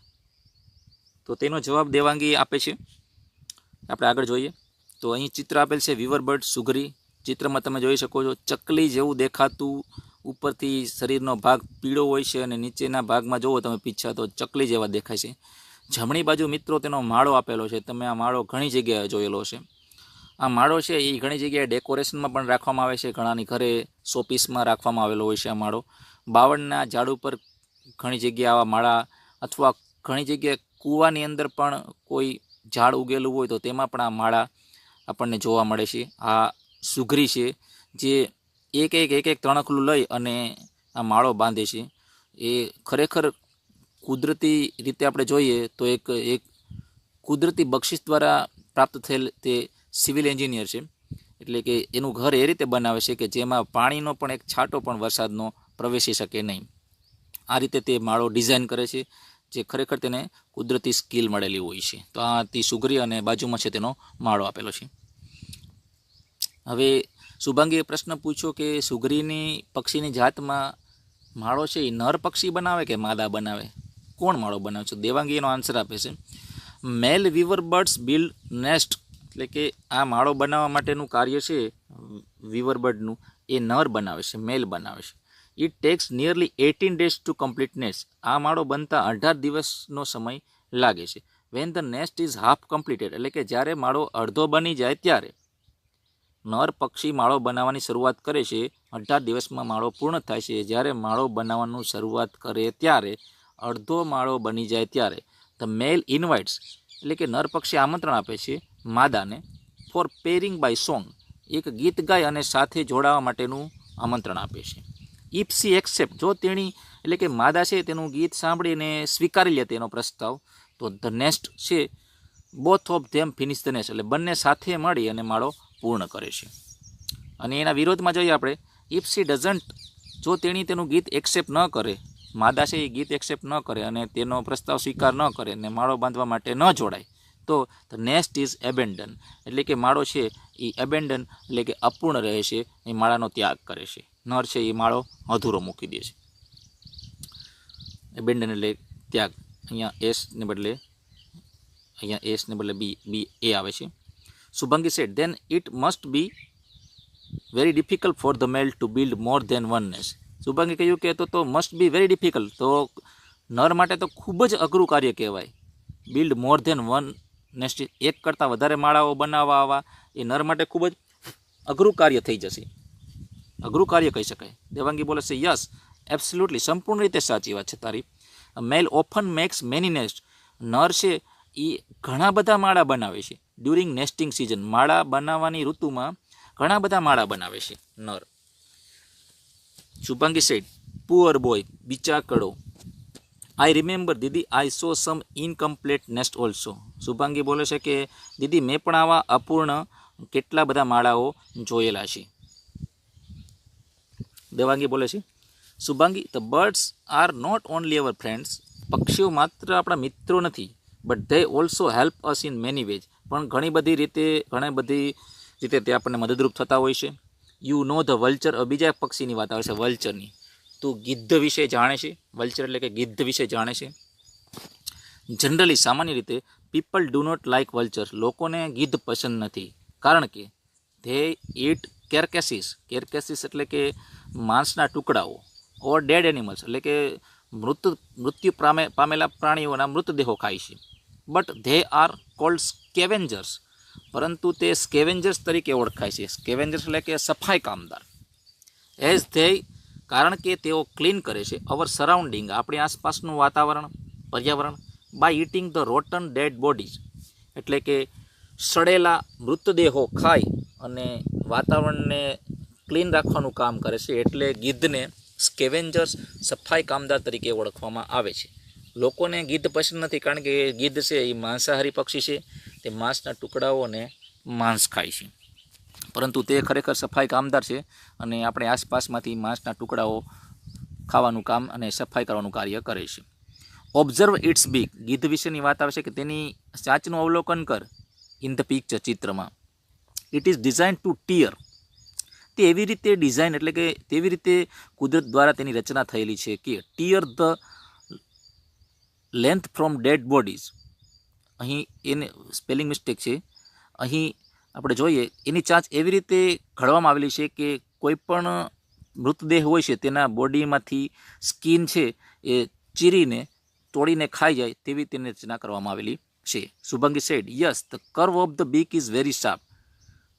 [SPEAKER 1] તો તેનો જવાબ દેવાંગી આપે છે. આપણે આગળ જોઈએ તો અહીં ચિત્ર આપેલ છે, વિવર બર્ડ સુગરી. ચિત્રમાં તમે જોઈ શકો છો ચકલી જેવું દેખાતું, ઉપરથી શરીરનો ભાગ પીળો હોય છે અને નીચેના ભાગમાં જુઓ તમે પીછા તો ચકલી જેવા દેખાય છે. જમણી બાજુ મિત્રો તેનો માળો આપેલો છે. તમે આ માળો ઘણી જગ્યાએ જોયેલો છે. આ માળો છે એ ઘણી જગ્યાએ ડેકોરેશનમાં પણ રાખવામાં આવે છે. ઘણાની ઘરે શોપીસમાં રાખવામાં આવેલો હોય છે આ માળો. બાવળના ઝાડ ઉપર ઘણી જગ્યાએ આવા માળા, અથવા ઘણી જગ્યાએ કૂવાની અંદર પણ કોઈ ઝાડ ઉગેલું હોય તો તેમાં પણ આ માળા આપણને જોવા મળે છે. આ સુગરી છે જે એક એક તણખલું લઈ અને આ માળો બાંધે છે. એ ખરેખર કુદરતી રીતે આપણે જોઈએ તો એક કુદરતી બક્ષિસ દ્વારા પ્રાપ્ત થયેલ તે સિવિલ એન્જિનિયર છે. એટલે કે એનું ઘર એ રીતે બનાવે છે કે જેમાં પાણીનો પણ એક છાંટો પણ વરસાદનો પ્રવેશી શકે નહીં. આ રીતે તે માળો ડિઝાઇન કરે છે, જે ખરેખર તેને કુદરતી સ્કિલ મળેલી હોય છે. તો આ તે સુગરી અને બાજુમાં છે તેનો માળો આપેલો છે. હવે શુભાંગીએ પ્રશ્ન પૂછ્યો કે સુગરીની પક્ષીની જાતમાં માળો છે એ નર પક્ષી બનાવે કે માદા બનાવે? કોણ માળો બનાવે છે? દેવાંગી એનો આન્સર આપે છે, મેલ વીવર બર્ડ્સ બિલ્ડ નેસ્ટ. એટલે કે આ માળો બનાવવા માટેનું કાર્ય છે વીવર બર્ડનું એ નર બનાવે છે, મેલ બનાવે છે. It tax nearly 18 days to complete nest. આ માળો બનતા 18 દિવસનો સમય લાગે છે. When the nest is half completed, એટલે કે જ્યારે માળો અડધો બની જાય ત્યારે નર પક્ષી માળો બનાવવાની શરૂઆત કરે છે. 18 દિવસમાં માળો પૂર્ણ થાય છે. જ્યારે માળો બનાવવાનું શરૂઆત કરે ત્યારે અડધો માળો બની જાય ત્યારે ધ મેલ ઇન્વાઇટ્સ, એટલે કે નર પક્ષી આમંત્રણ આપે છે માદાને ફોર પેરિંગ બાય સોંગ, એક ગીત ગાય અને સાથે જોડાવા માટેનું આમંત્રણ આપે છે. ઇફ સી એક્સેપ્ટ, જો તેણી એટલે કે માદા છે તેનું ગીત સાંભળીને સ્વીકારી લે તેનો પ્રસ્તાવ, તો ધ નેસ્ટ છે both of them finish the nest, એટલે બંને સાથે મળી અને માળો પૂર્ણ કરે છે. અને એના વિરોધમાં જોઈએ આપણે, ઇફ સી ડઝન્ટ, જો તેણી તેનું ગીત એક્સેપ્ટ ન કરે, માદા છે એ ગીત એક્સેપ્ટ ન કરે અને તેનો પ્રસ્તાવ સ્વીકાર ન કરે અને માળો બાંધવા માટે ન જોડાય, તો ધ નેસ્ટ ઇઝ એબેન્ડન, એટલે કે માળો છે એ એબેન્ડન એટલે કે અપૂર્ણ રહે છે, એ માળાનો ત્યાગ કરે છે. નર છે એ માળો અધૂરો મૂકી દે છે. એબેન્ડન એટલે ત્યાગ. અહીંયા એસને બદલે બી એ આવે છે. Shubhangi said, then it must be very difficult for the male to build more than one nest. Shubhangi કહ્યું કે તો મસ્ટ બી વેરી ડિફિકલ્ટ, તો નર માટે તો ખૂબ જ અઘરું કાર્ય કહેવાય. Build more than one nest, એક કરતાં વધારે માળાઓ બનાવવા આવા એ નર માટે ખૂબ જ અઘરું કાર્ય થઈ જશે, અઘરું કાર્ય કહી શકાય. દેવાંગી બોલે છે, યસ એબ્સોલ્યુટલી, સંપૂર્ણ રીતે સાચી વાત છે તારી. મેલ ઓફન મેક્સ મેની નેસ્ટ, નર છે એ ઘણા બધા માળા બનાવે છે. ડ્યુરિંગ નેસ્ટિંગ સિઝન, માળા બનાવવાની ઋતુમાં ઘણા બધા માળા બનાવે છે નર. શુભાંગી સેડ, પુઅર બોય, બિચાકડો. I remember didi, I saw some incomplete nest also. Shubhangi બોલે છે કે દીદી, મેં પણ આવા અપૂર્ણ કેટલા બધા માળાઓ જોયેલા છે. દેવાંગી બોલે છે, Shubhangi, the birds are not only our friends. પક્ષીઓ માત્ર આપણા મિત્રો નથી, but they also help us in many ways. પણ ઘણી બધી રીતે તે આપણને મદદરૂપ થતા હોય છે. યુ નો ધ વલ્ચર, બીજા એક પક્ષીની વાત આવે છે વલ્ચરની. તું ગિદ્ધ વિશે જાણે છે? વલ્ચર એટલે કે ગિદ્ધ વિશે જાણે છે? જનરલી, સામાન્ય રીતે, people do not like vulture, લોકોને ગિદ્ધ પસંદ નથી, કારણ કે ધે ઇટ કેરકેસીસ. કેરકેસીસ એટલે કે માંસના ટુકડાઓ, ઓર ડેડ એનિમલ્સ એટલે કે મૃત્યુ પામેલા પ્રાણીઓના મૃતદેહો ખાય છે. બટ ધે આર કોલ્ડ સ્કેવેન્જર્સ, પરંતુ તે સ્કેવેન્જર્સ તરીકે ઓળખાય છે. સ્કેવેન્જર્સ એટલે કે સફાઈ કામદાર. એઝ ધે, કારણ કે તેઓ ક્લીન કરે છે અવર સરાઉન્ડિંગ, આપણી આસપાસનું વાતાવરણ, પર્યાવરણ, by eating the rotten dead bodies, એટલે કે સડેલા મૃતદેહો ખાઈ અને વાતાવરણને ક્લીન રાખવાનું કામ કરે છે. એટલે ગિદ્ધને સ્કેવેન્જર્સ, સફાઈ કામદાર તરીકે ઓળખવામાં આવે છે. લોકોને ગિદ્ધ પસંદ નથી, કારણ કે ગિદ્ધ છે એ માંસાહારી પક્ષી છે, તે માંસના ટુકડાઓને માંસ ખાય છે, પરંતુ તે ખરેખર સફાઈ કામદાર છે અને આપણે આસપાસમાંથી માંસના ટુકડાઓ ખાવાનું કામ અને સફાઈ કરવાનું કાર્ય કરે છે. ઓબ્ઝર્વ ઇટ્સ બીક. ગીધ વિશેની વાત આવે છે કે તેની ચાંચનું અવલોકન કર. ઇન ધ પિક્ચર, ચિત્રમાં. It is design to tear. તે એવી રીતે ડિઝાઇન એટલે કે તેવી રીતે કુદરત દ્વારા તેની રચના થયેલી છે કે tear the length from dead bodies. અહીં એને સ્પેલિંગ મિસ્ટેક છે. અહીં આપણે જોઈએ એની ચાંચ એવી રીતે ઘડવામાં આવેલી છે કે કોઈ પણ મૃતદેહ હોય છે તેના બોડીમાંથી સ્કિન છે એ ચીરીને તોડીને ખાઈ જાય તેવી તેની રચના કરવામાં આવેલી છે. Shubhangi said yes the curve of the beak is very sharp.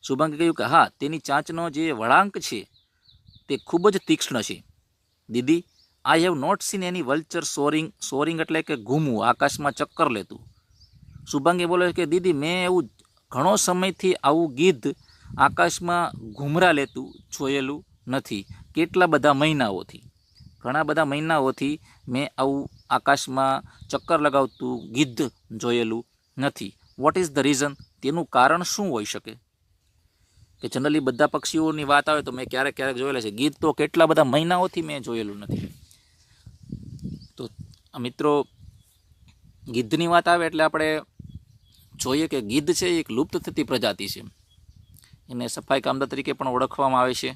[SPEAKER 1] Shubhangi કહ્યું કે હા, તેની ચાંચનો જે વળાંક છે તે ખૂબ જ તીક્ષ્ણ છે. Didi, I have not seen any vulture soaring. Soaring એટલે કે ઘૂમવું, આકાશમાં ચક્કર લેતું. શુભાંગી બોલે કે દીદી, મેં એવું ઘણો સમયથી આવું ગીધ આકાશમાં ઘૂમરા લેતું જોયેલું નથી. કેટલા બધા મહિનાઓથી, ઘણા બધા મહિનાઓથી મેં આવું આકાશમાં ચક્કર લગાવતું ગીધ જોયેલું નથી. What is the reason? તેનું કારણ શું હોઈ શકે? કે જનરલી બધા પક્ષીઓની વાત આવે તો મેં ક્યારેક ક્યારેક જોયેલા છે, ગીધ તો કેટલા બધા મહિનાઓથી મેં જોયેલું નથી. તો મિત્રો, ગીધની વાત આવે એટલે આપણે જોઈએ કે ગીધ છે એ એક લુપ્ત થતી પ્રજાતિ છે. એને સફાઈ કામદાર તરીકે પણ ઓળખવામાં આવે છે.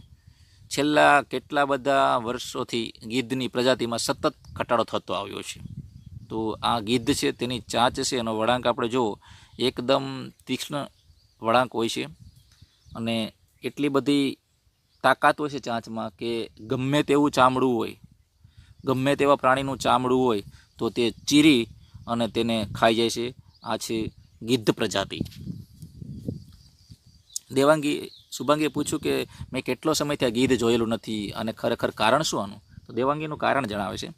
[SPEAKER 1] છેલ્લા કેટલા બધા વર્ષોથી ગીધની પ્રજાતિમાં સતત ઘટાડો થતો આવ્યો છે. તો આ ગીધ છે તેની ચાંચ છે એનો વળાંક આપણે જુઓ, એકદમ તીક્ષ્ણ વળાંક હોય છે અને એટલી બધી તાકાત હોય છે ચાંચમાં કે ગમે તેવું ચામડું હોય, ગમે તેવા પ્રાણીનું ચામડું હોય તો તે ચીરી અને તેને ખાઈ જાય છે. આ છે ગીધ પ્રજાતિ. શુભાંગીએ પૂછ્યું કે મેં કેટલો સમયથી આ ગીધ જોયેલું નથી અને ખરેખર કારણ શું આનું? તો દેવાંગીનું કારણ જણાવે છે.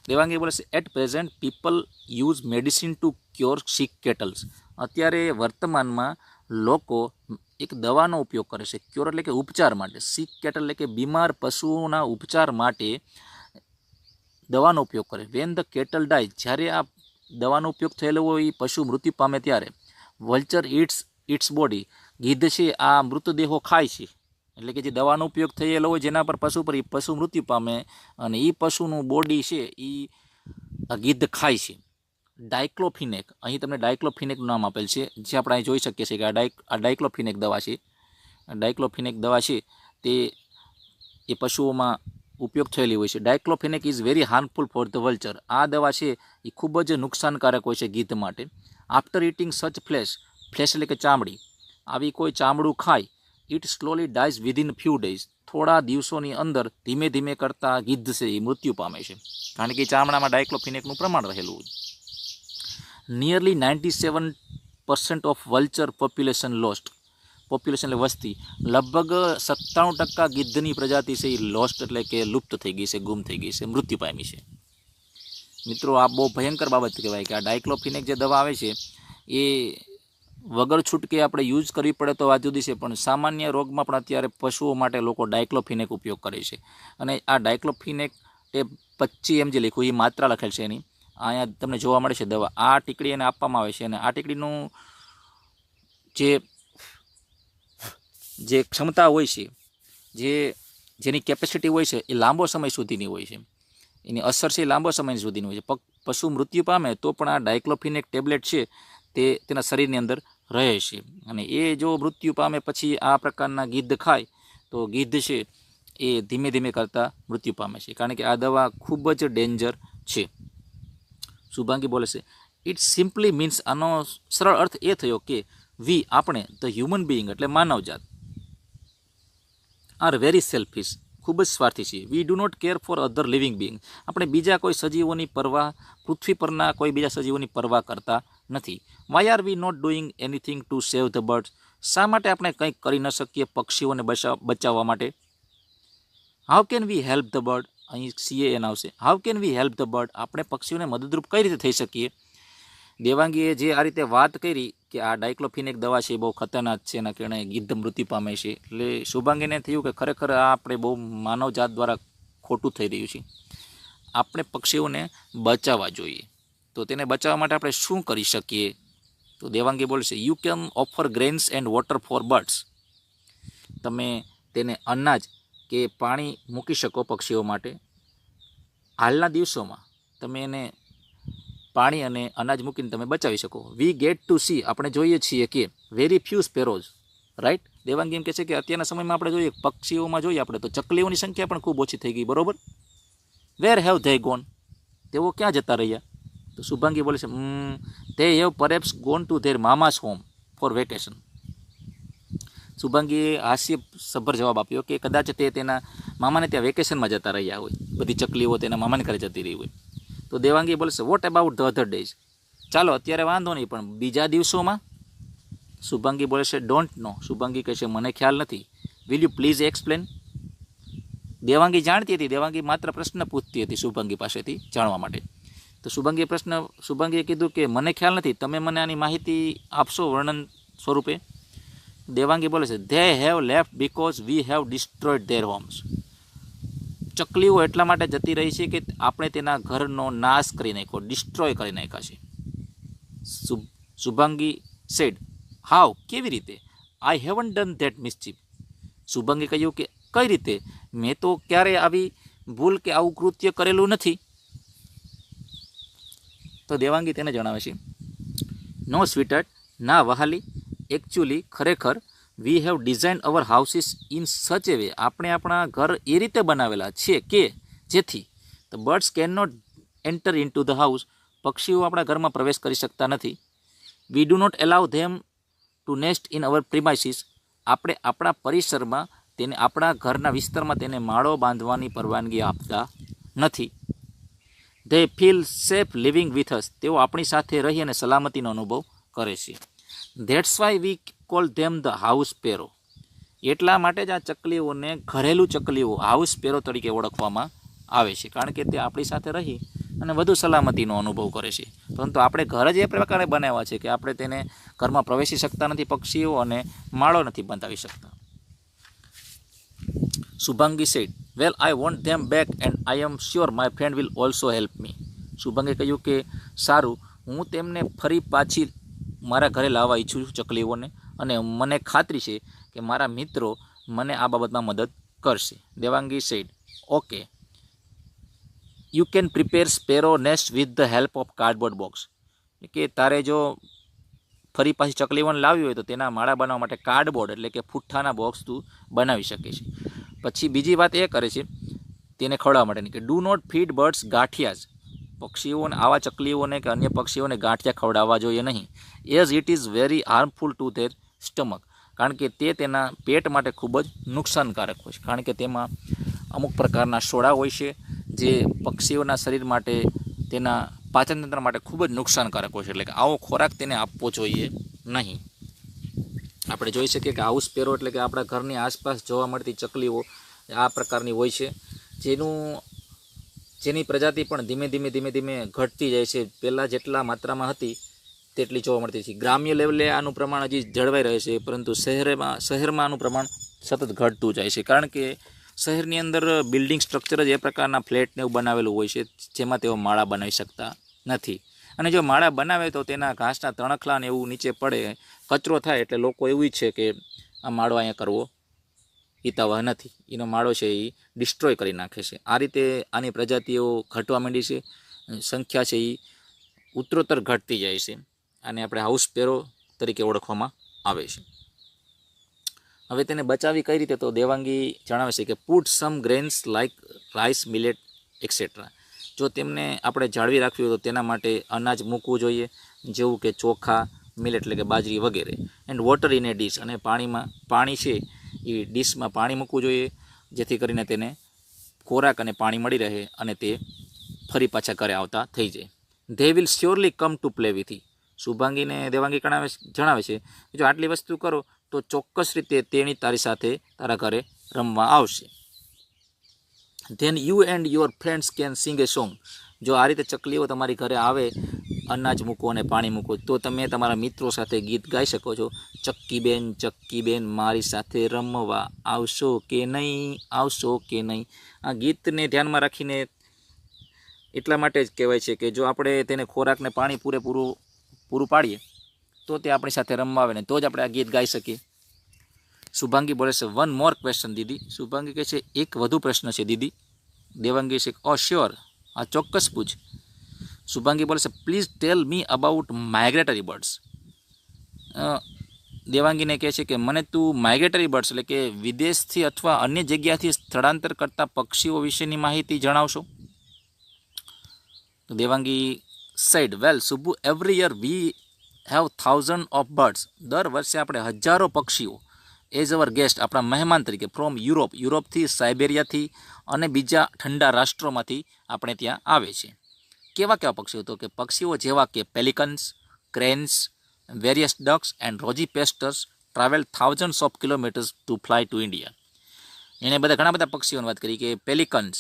[SPEAKER 1] દેવાંગી બોલે છે, at present people use medicine to cure sick cattles. અત્યારે વર્તમાનમાં લોકો એક દવાનો ઉપયોગ કરે છે, ક્યોર એટલે કે ઉપચાર માટે, સિક કેટલ એટલે કે બીમાર પશુઓના ઉપચાર માટે દવાનો ઉપયોગ કરે. વેન ધ કેટલ ડાય, જ્યારે આ દવાનો ઉપયોગ થયેલો હોય પશુ મૃત્યુ પામે ત્યારે, વલ્ચર ઇટ્સ બોડી, ગીધ છે આ મૃતદેહો ખાય છે. એટલે કે જે દવાનો ઉપયોગ થયેલો હોય જેના પર પશુ મૃત્યુ પામે અને એ પશુનું બોડી છે એ ગીધ ખાય છે. ડાયક્લોફિનેક, અહીં તમને ડાયક્લોફિનેકનું નામ આપેલ છે, જે આપણે અહીં જોઈ શકીએ છીએ કે આ ડાયક્લોફિનેક દવા છે. ડાયક્લોફિનેક દવા છે તે એ પશુઓમાં ઉપયોગ થયેલી હોય છે. Diclofenac is very harmful for the vulture. આ દવા છે એ ખૂબ જ નુકસાનકારક હોય છે ગીધ માટે. આફ્ટર ઇટિંગ સચ ફ્લેશ એટલે કે ચામડી, આવી કોઈ ચામડું ખાય, it slowly dyes within few days. થોડા દિવસોની અંદર ધીમે ધીમે કરતાં ગીધ છે એ મૃત્યુ પામે છે, કારણ કે ચામડામાં ડાયક્લોફિનેકનું પ્રમાણ રહેલું હોય. Nearly 97% of vulture population lost. Population એટલે વસ્તી, લગભગ 97% ગીધની પ્રજાતિ છે એ લોસ્ટ એટલે કે લુપ્ત થઈ ગઈ છે, ગુમ થઈ ગઈ છે, મૃત્યુ પામી છે. મિત્રો, આ બહુ ભયંકર બાબત કહેવાય કે આ ડાયક્લોફિનેક જે દવા આવે છે એ વગર છૂટકે આપણે યુઝ કરવી પડે તો વાત જુદી છે, પણ સામાન્ય રોગમાં પણ અત્યારે પશુઓ માટે લોકો ડાયક્લોફિનેક ઉપયોગ કરે છે. અને આ ડાયક્લોફિનેક એ 25 mg લખ્યું, એ માત્રા લખેલ છે એની, અહીંયા તમને જોવા મળે છે દવા. આ ટીકડી એને આપવામાં આવે છે અને આ ટીકડીનું જે ક્ષમતા હોય છે, જેની કેપેસિટી હોય છે એ લાંબો સમય સુધીની હોય છે, એની અસર છે એ લાંબો સમય સુધીની હોય છે. પશુ મૃત્યુ પામે તો પણ આ ડાયક્લોફિનેક ટેબ્લેટ છે તે તેના શરીરની અંદર રહે છે અને એ જો મૃત્યુ પામે પછી આ પ્રકારના ગીધ ખાય તો ગીધ છે એ ધીમે ધીમે કરતાં મૃત્યુ પામે છે, કારણ કે આ દવા ખૂબ જ ડેન્જર છે. શુભાંગી બોલે છે, ઇટ સિમ્પલી મીન્સ, આનો સરળ અર્થ એ થયો કે વી, આપણે, ધ હ્યુમન બિઈંગ એટલે માનવજાત, આર વેરી સેલ્ફિશ, ખૂબ જ સ્વાર્થી છીએ. We do not care for other living being, આપણે બીજા કોઈ સજીવોની પરવા, પૃથ્વી પરના કોઈ બીજા સજીવોની પરવા કરતા નથી. Why are we not doing anything to save the birds, શા માટે આપણે કંઈક કરી ન શકીએ પક્ષીઓને બચાવવા માટે? How can we help the bird, અહીં CAN આવશે. How can we help the bird, આપણે પક્ષીઓને મદદરૂપ કઈ રીતે થઈ શકીએ? દેવાંગીએ જે આ રીતે વાત કરી કે આ ડાયક્લોફિનેક દવા છે એ બહુ ખતરનાક છે, એના કારણે ગીધ મૃત્યુ પામે છે, એટલે શુભાંગીને થયું કે ખરેખર આ આપણે બહુ માનવજાત દ્વારા ખોટું થઈ રહ્યું છે. આપણે પક્ષીઓને બચાવવા જોઈએ. તો તેને બચાવવા માટે આપણે શું કરી શકીએ? તો દેવાંગી બોલશે you can offer grains and water for birds. તમે તેને અનાજ કે પાણી મૂકી શકો પક્ષીઓ માટે. હાલના દિવસોમાં તમે એને પાણી અને અનાજ મૂકીને તમે બચાવી શકો. વી ગેટ ટુ સી, આપણે જોઈએ છીએ કે વેરી ફ્યુ સ્પેરોઝ, રાઈટ. દેવાંગી એમ કહે છે કે અત્યારના સમયમાં આપણે જોઈએ પક્ષીઓમાં જોઈએ આપણે તો ચકલીઓની સંખ્યા પણ ખૂબ ઓછી થઈ ગઈ, બરોબર. વેર હેવ ધે ગોન, તેઓ ક્યાં જતા રહ્યા? તો શુભાંગી બોલે છે they have perhaps gone to their mama's home for vacation. શુભાંગીએ હાસ્યસભર જવાબ આપ્યો કે કદાચ તે તેના મામાને ત્યાં વેકેશનમાં જતા રહ્યા હોય, બધી ચકલીઓ તેના મામાને ઘરે જતી રહી હોય. તો દેવાંગી બોલશે what about the other days, ચાલો અત્યારે વાંધો નહીં પણ બીજા દિવસોમાં? શુભાંગી બોલે છે ડોન્ટ નો. શુભાંગી કહે છે મને ખ્યાલ નથી. Will you please explain. Devangi જાણતી હતી, દેવાંગી માત્ર પ્રશ્ન પૂછતી હતી શુભાંગી પાસેથી જાણવા માટે. તો શુભાંગીએ કીધું કે મને ખ્યાલ નથી, તમે મને આની માહિતી આપશો વર્ણન સ્વરૂપે. દેવાંગી બોલે છે they have left because we have destroyed their homes. ચકલીઓ એટલા માટે જતી રહી છે કે આપણે તેના ઘરનો નાશ કરી નાખ્યો, ડિસ્ટ્રોય કરી નાખ્યા છે. શુભાંગી સેડ હાવ, કેવી રીતે? આઈ હેવન્ટ ડન ધેટ મિસચીફ. શુભાંગી કહ્યું કે કઈ રીતે? મેં તો ક્યારેય આવી ભૂલ કે આવું કૃત્ય કરેલું નથી. તો દેવાંગી તેને જણાવે છે નો સ્વીટહાર્ટ, ના વહાલી, એકચ્યુઅલી ખરેખર we have design our houses in such a way, આપણે આપણા ઘર એ રીતે બનાવેલા છે કે જેથી the birds can not enter in to the house, પક્ષીઓ આપણા ઘરમાં પ્રવેશ કરી શકતા નથી. We do not allow them to nest in our premises, આપણે આપણા પરિસરમાં તેને, આપણા ઘરના વિસ્તારમાં તેને માળો બાંધવાની પરવાનગી આપતા નથી. They feel safe living with us, તેઓ આપણી સાથે રહી અને સલામતીનો અનુભવ કરે છે. That's why we call them the house sparrow, એટલા માટે જ આ ચકલીઓને ઘરેલું ચકલીઓ હાઉસ સ્પેરો તરીકે ઓળખવામાં આવે છે, કારણ કે તે આપણી સાથે રહી અને વધુ સલામતીનો અનુભવ કરે છે. પરંતુ આપણે ઘર જ એ પ્રકારે બનાવ્યા છે કે આપણે તેને ઘરમાં પ્રવેશી શકતા નથી પક્ષીઓ, અને માળો નથી બંધાવી શકતા. Shubhangi said well I want them back and I am sure my friend will also help me. શુભાંગે કહ્યું કે સારું, હું તેમને ફરી પાછી મારા ઘરે લાવવા ઈચ્છું છું ચકલીઓને, અને મને ખાતરી છે કે મારા મિત્રો મને આ બાબતમાં મદદ કરશે. Devangi said okay, you can prepare sparrow nest with the help of cardboard box, કે તારે જો ફરી પાછી ચકલીઓને લાવી હોય તો તેના માળા બનાવવા માટે કાર્ડબોર્ડ એટલે કે પુઠ્ઠાના બોક્સ તું બનાવી શકે છે. પછી બીજી વાત એ કરે છે તેને ખવડાવવા માટેની કે ડુ નોટ ફીડ બર્ડ્સ ગાંઠિયાઝ, પક્ષીઓને, આવા ચકલીઓને કે અન્ય પક્ષીઓને ગાંઠિયા ખવડાવવા જોઈએ નહીં. As it is very harmful to their stomach, કારણ કે તે તેના પેટ માટે ખૂબ જ નુકસાનકારક હોય છે, કારણ કે તેમાં અમુક પ્રકારના સોડા હોય છે જે પક્ષીઓના શરીર માટે, તેના પાચનતંત્ર માટે ખૂબ જ નુકસાનકારક હોય છે. એટલે કે આવો ખોરાક તેને આપવો જોઈએ નહીં. આપણે જોઈ શકીએ કે હાઉસ સ્પેરો એટલે કે આપણા ઘરની આસપાસ જોવા મળતી ચકલીઓ આ પ્રકારની હોય છે, જેની પ્રજાતિ પણ ધીમે ધીમે ઘટતી જાય છે. પહેલાં જેટલા માત્રામાં હતી તેટલી જોવા મળતી છે. ગ્રામ્ય લેવલે આનું પ્રમાણ હજી જળવાઈ રહે છે, પરંતુ શહેરમાં આનું પ્રમાણ સતત ઘટતું જાય છે, કારણ કે શહેરની અંદર બિલ્ડિંગ સ્ટ્રક્ચર જ એ પ્રકારના ફ્લેટને એવું બનાવેલું હોય છે જેમાં તેઓ માળા બનાવી શકતા નથી. અને જો માળા બનાવે તો તેના ઘાસના તણખલા ને એવું નીચે પડે, કચરો થાય, એટલે લોકો એવું ઈચ્છે કે આ માળો અહીંયા કરવો હિતાવહ નથી, એનો માળો છે એ ડિસ્ટ્રોય કરી નાખે છે. આ રીતે આની પ્રજાતિઓ ઘટવા માંડી છે, સંખ્યા છે એ ઉત્તરોત્તર ઘટતી જાય છે. આને આપણે હાઉસ સ્પેરો તરીકે ઓળખવામાં આવે છે. હવે તેને બચાવી કઈ રીતે? તો દેવાંગી જણાવે છે કે પુટ સમ grains like rice, millet et cetera. જો તેમને આપણે જાળવી રાખવી હોય તો તેના માટે અનાજ મૂકવું જોઈએ, જેવું કે ચોખા, મિલેટ એટલે કે બાજરી વગેરે. And water in A dish, અને પાણી છે એ ડીશમાં પાણી મૂકવું જોઈએ, જેથી કરીને તેને ખોરાક અને પાણી મળી રહે અને તે ફરી પાછા ઘરે આવતા થઈ જાય. They will surely come to play with ઈ. શુભાંગીને દેવાંગી જણાવે છે કે જો આટલી વસ્તુ કરો તો ચોક્કસ રીતે તેણી તારી સાથે તારા ઘરે રમવા આવશે. Then you and your friends can sing A song. જો આ રીતે ચકલીઓ તમારી ઘરે આવે, અનાજ મૂકો અને પાણી મૂકો, તો તમે તમારા મિત્રો સાથે ગીત ગાઈ શકો છો. ચક્કી બેન મારી સાથે રમવા આવશો કે નહીં, આવશો કે નહીં. આ ગીતને ધ્યાનમાં રાખીને એટલા માટે જ કહેવાય છે કે જો આપણે તેને ખોરાકને પાણી પૂરું પાડીએ તો તે આપણી સાથે રમવા આવે ને તો જ આપણે આ ગીત ગાઈ શકીએ. શુભાંગી બોલે છે વન મોર ક્વેશ્ચન દીદી. શુભાંગી કહે છે એક વધુ પ્રશ્ન છે દીદી. દેવાંગી છે ઓ શ્યોર, આ ચોક્કસ પૂછ. શુભાંગી બોલે છે please tell me about migratory birds. દેવાંગીને કહે છે કે મને તું માઇગ્રેટરી બર્ડ્સ એટલે કે વિદેશથી અથવા અન્ય જગ્યાથી સ્થળાંતર કરતા પક્ષીઓ વિશેની માહિતી જણાવશો. તો Devangi said well Subbu, every year we have thousands of birds. દર વર્ષે આપણે હજારો પક્ષીઓ એઝ અવર ગેસ્ટ આપણા મહેમાન તરીકે ફ્રોમ યુરોપથી, સાઇબેરિયાથી અને બીજા ઠંડા રાષ્ટ્રોમાંથી આપણે ત્યાં આવે છે. કેવા કેવા પક્ષીઓ? તો કે પક્ષીઓ જેવા કે pelicans, cranes, various ducks and rosy pastors travel thousands of kilometres to fly to India. એણે ઘણા બધા પક્ષીઓની વાત કરી કે પેલિકન્સ,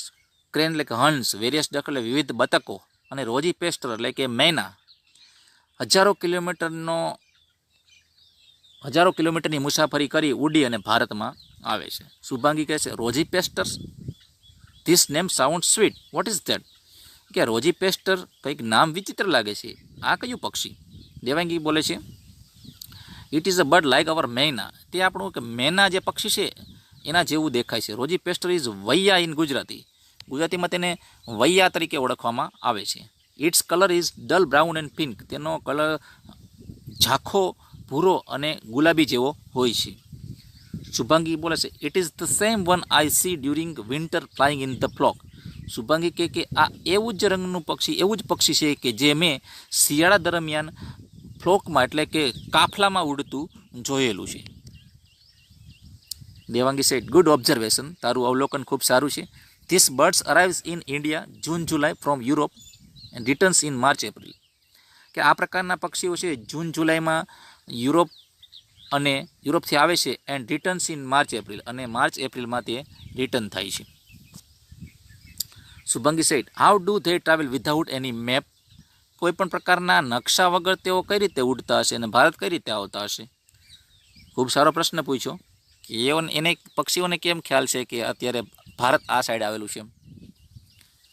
[SPEAKER 1] ક્રેન એટલે કે હંસ, વેરિયસ ડક એટલે વિવિધ બતકો અને રોજી પેસ્ટર એટલે કે મેના હજારો કિલોમીટરની મુસાફરી કરી ઉડી અને ભારતમાં આવે છે. શુભાંગી કહે છે rosy pastors, this name sound sweet, what is that? કે રોજી પેસ્ટર કંઈક નામ વિચિત્ર લાગે છે, આ કયું પક્ષી? દેવાંગી બોલે છે it is a bird like our myna. તે આપણું કે મેના જે પક્ષી છે એના જેવું દેખાય છે. રોજી પેસ્ટર ઇઝ વૈયા ઇન ગુજરાતીમાં તેને વૈયા તરીકે ઓળખવામાં આવે છે. Its colour is dull brown and pink. તેનો કલર ઝાંખો ભૂરો અને ગુલાબી જેવો હોય છે. શુભાંગી બોલે છે it is the same one I see during winter flying in the flock. Shubhangi કહે કે આ એવું જ રંગનું પક્ષી, એવું જ પક્ષી છે કે જે મેં શિયાળા દરમિયાન ફ્લોકમાં એટલે કે કાફલામાં ઉડતું જોયેલું છે. દેવાંગી સેડ ગુડ ઓબ્ઝર્વેશન, તારું અવલોકન ખૂબ સારું છે. This birds arrives in India June July from Europe and returns in March April. કે આ પ્રકારના પક્ષીઓ છે જૂન જુલાઈમાં યુરોપથી આવે છે and returns in March April, અને માર્ચ એપ્રિલમાં તે રિટર્ન થાય છે. Shubhangi said how do they travel without any map. કોઈ પણ પ્રકારના નકશા વગર તેઓ કઈ રીતે ઉડતા હશે અને ભારત કઈ રીતે આવતા હશે? ખૂબ સારો પ્રશ્ન પૂછ્યો કે એને પક્ષીઓને કેમ ખ્યાલ છે કે અત્યારે ભારત આ સાઈડ આવેલું છે?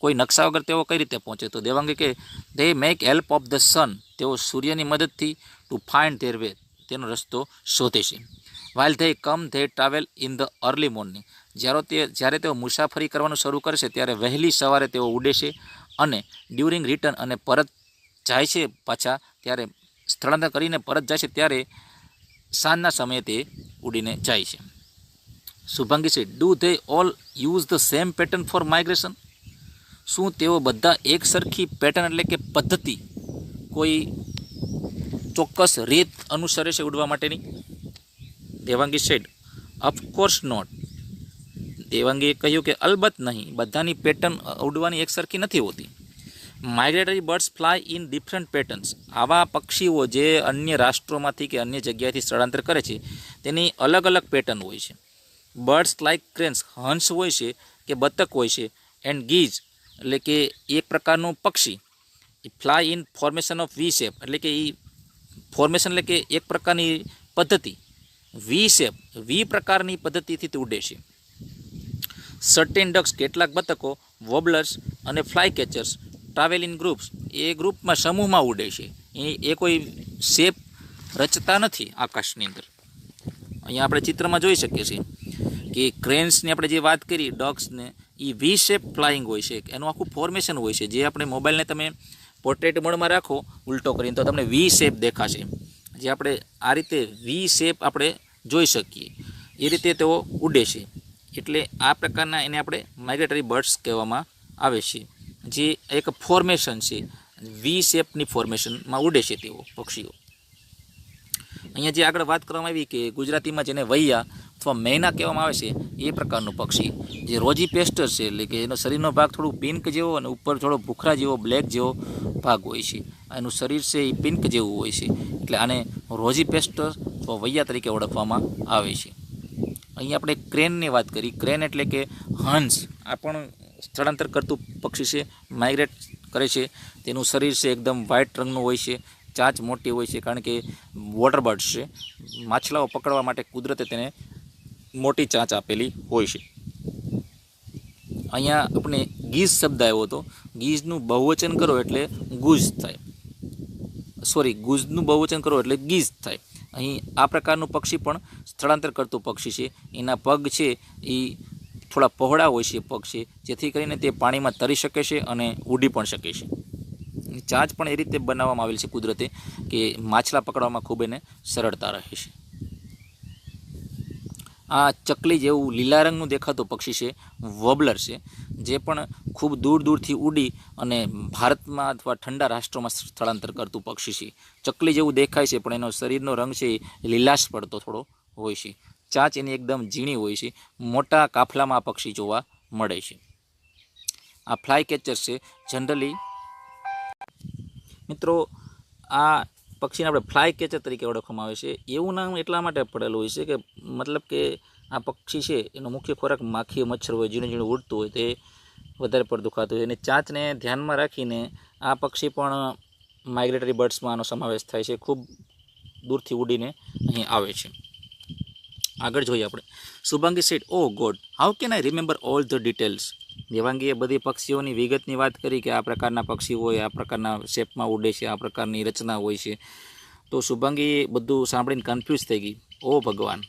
[SPEAKER 1] કોઈ નકશા વગર તેઓ કઈ રીતે પહોંચે? તો દેવાંગી કે દે make help of the sun. તેઓ સૂર્યની મદદથી ટુ ફાઇન્ડ ધેર વે, તેનો રસ્તો શોધે છે. While they come they travel in the early morning. જ્યારે તેઓ મુસાફરી કરવાનું શરૂ કરશે ત્યારે વહેલી સવારે તેઓ ઉડે છે અને ડ્યુરિંગ રિટર્ન અને પરત જાય છે પાછા, ત્યારે સ્થળાંતર કરીને પરત જાય છે ત્યારે સાંજના સમયે તે ઉડીને જાય છે. શુભાંગી છે do they all use the same pattern for migration. શું તેઓ બધા એક સરખી પેટર્ન એટલે કે પદ્ધતિ, કોઈ ચોક્કસ રીત અનુસરે છે ઉડવા માટેની? Devangi said of course not. દેવાંગીએ કહ્યું કે અલબત્ત નહીં, બધાની પેટર્ન ઉડવાની એક સરખી નથી હોતી. Migratory birds fly in different patterns. આવા પક્ષીઓ જે અન્ય રાષ્ટ્રોમાંથી કે અન્ય જગ્યાએથી સ્થળાંતર કરે છે તેની અલગ અલગ પેટર્ન હોય છે. બર્ડ્સ લાઇક ક્રેન્સ, હંસ હોય છે કે બતક હોય છે, એન્ડ ગીઝ એટલે કે એક પ્રકારનું પક્ષી, એ fly in formation of V shape એટલે કે એ ફોર્મેશન એટલે કે એક પ્રકારની પદ્ધતિ, વી શેપ, વી પ્રકારની પદ્ધતિથી તે ઉડે છે. સર્ટેન ડક્સ, કેટલાક બતકો, વોબલર્સ અને flycatchers travel in groups, એ ગ્રુપમાં સમૂહમાં ઉડે છે. એ કોઈ શેપ રચતા નથી આકાશની અંદર. અહીંયા આપણે ચિત્રમાં જોઈ શકીએ છીએ કે ક્રેન્સની આપણે જે વાત કરી, ડગ્સને, એ વી શેપ ફ્લાઇંગ હોય છે. એનું આખું ફોર્મેશન હોય છે. જે આપણે મોબાઈલને તમે પોર્ટ્રેટ મોડમાં રાખો ઉલટો કરીને તો તમને વી શેપ દેખાશે. જે આપણે આ રીતે વી શેપ આપણે જોઈ શકીએ એ રીતે તેઓ ઉડે છે. એટલે આ પ્રકારના એને આપણે માઇગ્રેટરી બર્ડ્સ કહેવામાં આવે છે. જે એક ફોર્મેશન છે, વી શેપની ફોર્મેશનમાં ઉડે છે તેઓ પક્ષીઓ. અહીંયા જે આગળ વાત કરવામાં આવી કે ગુજરાતીમાં જેને વૈયા અથવા મેના કહેવામાં આવે છે એ પ્રકારનું પક્ષી જે રોજી પેસ્ટર છે, એટલે કે એનો શરીરનો ભાગ થોડું પિંક જેવો અને ઉપર થોડો ભૂખરા જેવો બ્લેક જેવો ભાગ હોય છે. એનું શરીર છે એ પિંક જેવું હોય છે, એટલે આને રોજી પેસ્ટર અથવા વૈયા તરીકે ઓળખવામાં આવે છે. અહીં આપણે ક્રેનની વાત કરી. ક્રેન એટલે કે હંસ, આ પણ સ્થળાંતર કરતું પક્ષી છે, માઇગ્રેટ કરે છે. તેનું શરીર છે એકદમ વ્હાઇટ રંગનું હોય છે, ચાંચ મોટી હોય છે, કારણ કે વોટર બર્ડ્સ છે. માછલાઓ પકડવા માટે કુદરતે તેને મોટી ચાંચ આપેલી હોય છે. અહીંયા આપણે ગીઝ શબ્દ આવ્યો હતો. ગીઝનું બહુવચન કરો એટલે ગુઝ થાય. ગુઝનું બહુવચન કરો એટલે ગીઝ થાય. અહીં આ પ્રકારનું પક્ષી પણ સ્થળાંતર કરતું પક્ષી છે. એના પગ છે એ થોડા પહોળા હોય છે પગ છે, જેથી કરીને તે પાણીમાં તરી શકે છે અને ઉડી પણ શકે છે. ચાંચ પણ એ રીતે બનાવવામાં આવેલ છે કુદરતે કે માછલા પકડવામાં ખૂબ એને સરળતા રહે છે. આ ચકલી જેવું લીલા રંગનું દેખાતું પક્ષી છે, વોબલર છે, જે પણ ખૂબ દૂર દૂરથી ઉડી અને ભારતમાં અથવા ઠંડા રાષ્ટ્રોમાં સ્થળાંતર કરતું પક્ષી છે. ચકલી જેવું દેખાય છે પણ એનો શરીરનો રંગ છે એ લીલાશ પડતો થોડો હોય છે. ચાંચ એની એકદમ ઝીણી હોય છે. મોટા કાફલામાં આ પક્ષી જોવા મળે છે. આ ફ્લાય કેચર છે. જનરલી મિત્રો આ પક્ષીને આપણે ફ્લાય કેચર તરીકે ઓળખવામાં આવે છે. એવું નામ એટલા માટે પડેલું હોય છે કે મતલબ કે આ પક્ષી છે એનો મુખ્ય ખોરાક માખી મચ્છર હોય, ઝીણું ઝીણું ઉડતું હોય, તે વધારે પડતું ખાતું હોય. અને ચાંચને ધ્યાનમાં રાખીને આ પક્ષી પણ માઇગ્રેટરી બર્ડ્સમાં આનો સમાવેશ થાય છે. ખૂબ દૂરથી ઉડીને અહીં આવે છે. આગળ જોઈએ આપણે. Shubhangi said, oh God, how can I remember all the details. દેવાંગીએ બધી પક્ષીઓની વિગતની વાત કરી કે આ પ્રકારના પક્ષી હોય, આ પ્રકારના શેપમાં ઉડે છે, આ પ્રકારની રચના હોય છે. તો શુભાંગી બધું સાંભળીને કન્ફ્યુઝ થઈ ગઈ. ઓ ભગવાન,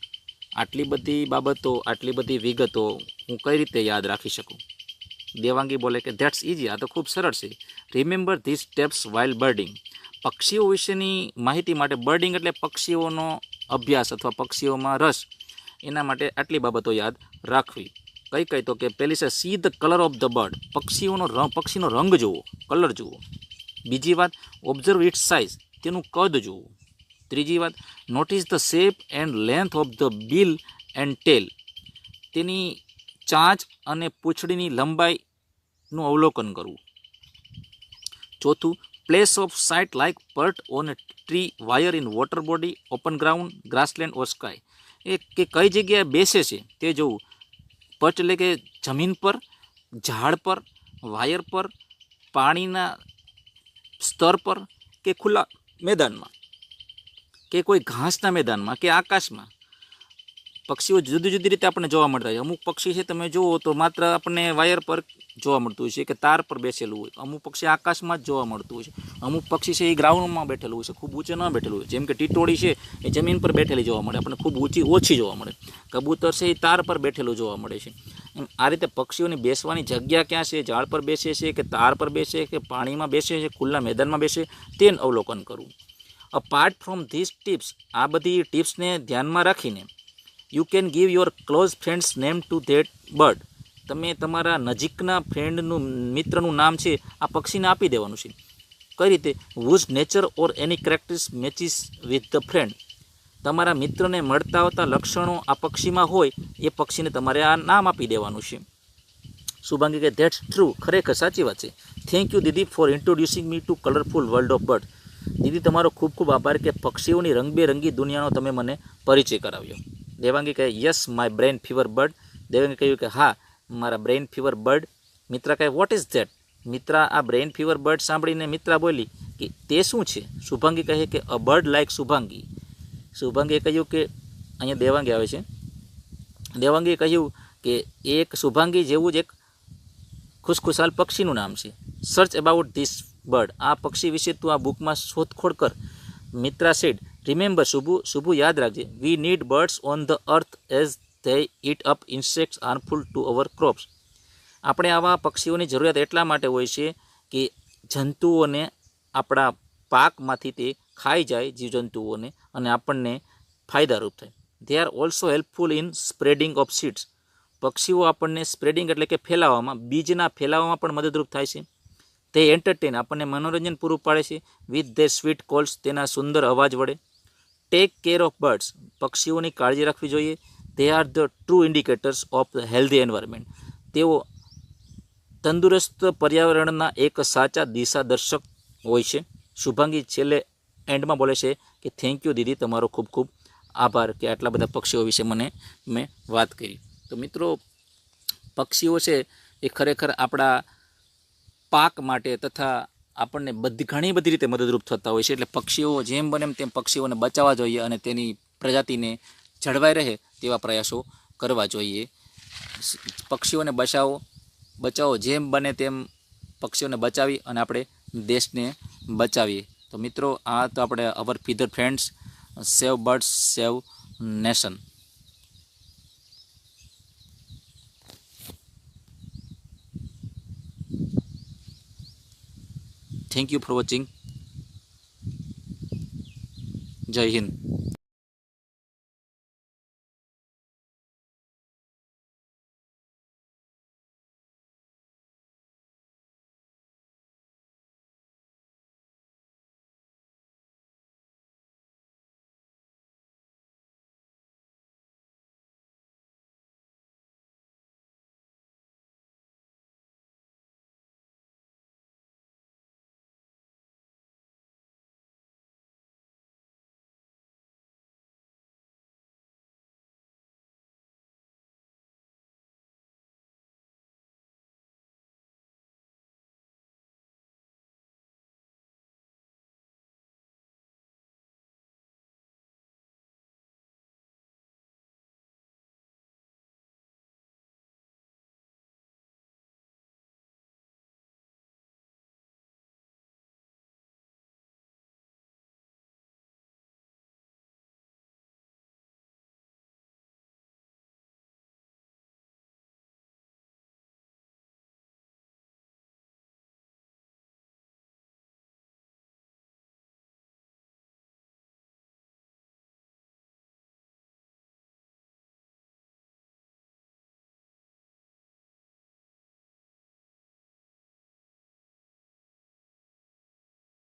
[SPEAKER 1] આટલી બધી બાબતો, આટલી બધી વિગતો હું કઈ રીતે યાદ રાખી શકું. દેવાંગી બોલે કે ધેટ્સ ઇઝી, આ તો ખૂબ સરળ છે. Remember this steps while birding. પક્ષીઓ વિશેની માહિતી માટે, બર્ડિંગ એટલે પક્ષીઓનો અભ્યાસ અથવા પક્ષીઓમાં રસ, એના માટે આટલી બાબતો યાદ રાખવી. કઈ તો કે પહેલી છે see the colour of the bird. પક્ષીનો રંગ જુઓ, કલર જુઓ. બીજી વાત, ઓબ્ઝર્વ ઇટ્સ સાઇઝ, તેનું કદ જુઓ. ત્રીજી વાત, notice the shape and length of the bill and tail, તેની ચાંચ અને પૂંછડીની લંબાઈનું અવલોકન કરવું. ચોથું, place of sight like perch on a tree, wire in water body, open ground, grassland or sky. એ કે કઈ જગ્યાએ બેસે છે તે જોવું. પર્ચ એટલે કે જમીન પર, ઝાડ પર, વાયર પર, પાણીના સ્તર પર, કે ખુલ્લા મેદાનમાં, કે કોઈ ઘાસના મેદાનમાં, કે આકાશમાં. પક્ષીઓ જુદી જુદી રીતે આપણને જોવા મળતા હોય. અમુક પક્ષી છે તમે જુઓ તો માત્ર આપણને વાયર પર જોવા મળતું હોય છે કે તાર પર બેસેલું હોય. અમુક પક્ષી આકાશમાં જ જોવા મળતું હોય છે. અમુક પક્ષી છે એ ગ્રાઉન્ડમાં બેઠેલું હોય છે, ખૂબ ઊંચે ન બેઠેલું હોય. જેમ કે ટીટોળી છે એ જમીન પર બેઠેલી જોવા મળે, આપણને ખૂબ ઓછી જોવા મળે. કબૂતર છે એ તાર પર બેઠેલું જોવા મળે છે. આ રીતે પક્ષીઓની બેસવાની જગ્યા ક્યાં છે, ઝાડ પર બેસે છે કે તાર પર બેસે કે પાણીમાં બેસે છે, ખુલ્લા મેદાનમાં બેસે, તેનું અવલોકન કરવું. અપાર્ટ ફ્રોમ ધીસ ટિપ્સ, આ બધી ટિપ્સને ધ્યાનમાં રાખીને you can give your close friend's name to that bird. તમે તમારા નજીકના ફ્રેન્ડનું, મિત્રનું નામ છે આ પક્ષીને આપી દેવાનું છે. કઈ રીતે? Whose nature or any characters matches with the friend. તમારા મિત્રને મળતા આવતા લક્ષણો આ પક્ષીમાં હોય એ પક્ષીને તમારે આ નામ આપી દેવાનું છે. શુભાંગી કે ધેટ્સ ટ્રુ, ખરેખર સાચી વાત છે. Thank you didi for introducing me to colourful world of bird. દીદી તમારો ખૂબ ખૂબ આભાર કે પક્ષીઓની રંગબેરંગી દુનિયાનો તમે મને પરિચય કરાવ્યો. દેવાંગી કહે yes my brain fever bird. Devangi કહ્યું કે હા, મારા બ્રેઇન ફીવર બર્ડ. મિત્રા કહે વોટ ઇઝ ધેટ. મિત્રા આ બ્રેઇન ફીવર બર્ડ સાંભળીને મિત્રા બોલી કે તે શું છે. શુભાંગી કહે કે અ બર્ડ લાઇક શુભાંગી. શુભાંગીએ કહ્યું કે અહીંયા દેવાંગી આવે છે. દેવાંગીએ કહ્યું કે એક શુભાંગી જેવું જ એક ખુશખુશાલ પક્ષીનું નામ છે. Search about this bird. આ પક્ષી વિશે તું આ બુકમાં શોધખોળ કર. મિત્રા સેડ રિમેમ્બર શુભુ યાદ રાખજે, we need birds on the earth as they it up insects harmful to our crops. આપણે આવા પક્ષીઓની જરૂરિયાત એટલા માટે હોય છે કે જંતુઓને આપણા પાકમાંથી તે ખાઈ જાય, જીવજંતુઓને, અને આપણને ફાયદારૂપ થાય. They are also helpful in spreading of seeds. પક્ષીઓ આપણને સ્પ્રેડિંગ એટલે કે ફેલાવવામાં, બીજના ફેલાવવામાં પણ મદદરૂપ થાય છે. તે એન્ટરટેન, આપણને મનોરંજન પૂરું પાડે છે. વિથ ધે સ્વીટ કોલ્સ, તેના સુંદર અવાજ વડે. Take care of birds. પક્ષીઓની કાળજી રાખવી જોઈએ. They are the true indicators of the healthy environment. તેઓ તંદુરસ્ત પર્યાવરણના એક સાચા દિશાદર્શક હોય છે. શુભાંગી છેલ્લે એન્ડમાં બોલે છે કે થેન્ક યુ દીદી, તમારો ખૂબ ખૂબ આભાર કે આટલા બધા પક્ષીઓ વિશે મેં વાત કરી. તો મિત્રો, પક્ષીઓ છે એ ખરેખર આપણા પાક માટે તથા આપણને ઘણી બધી રીતે મદદરૂપ થતા હોય છે. એટલે પક્ષીઓ જેમ બને તેમ પક્ષીઓને બચાવવા જોઈએ અને તેની પ્રજાતિને જળવાઈ રહે તેવા પ્રયાસો કરવા જોઈએ. પક્ષીઓને બચાવો જેમ બને તેમ પક્ષીઓને બચાવી અને આપણે દેશને બચાવીએ. તો તો મિત્રો આ તો આપણે our feather friends save birds save nation. Thank you for watching. જય હિન્દ.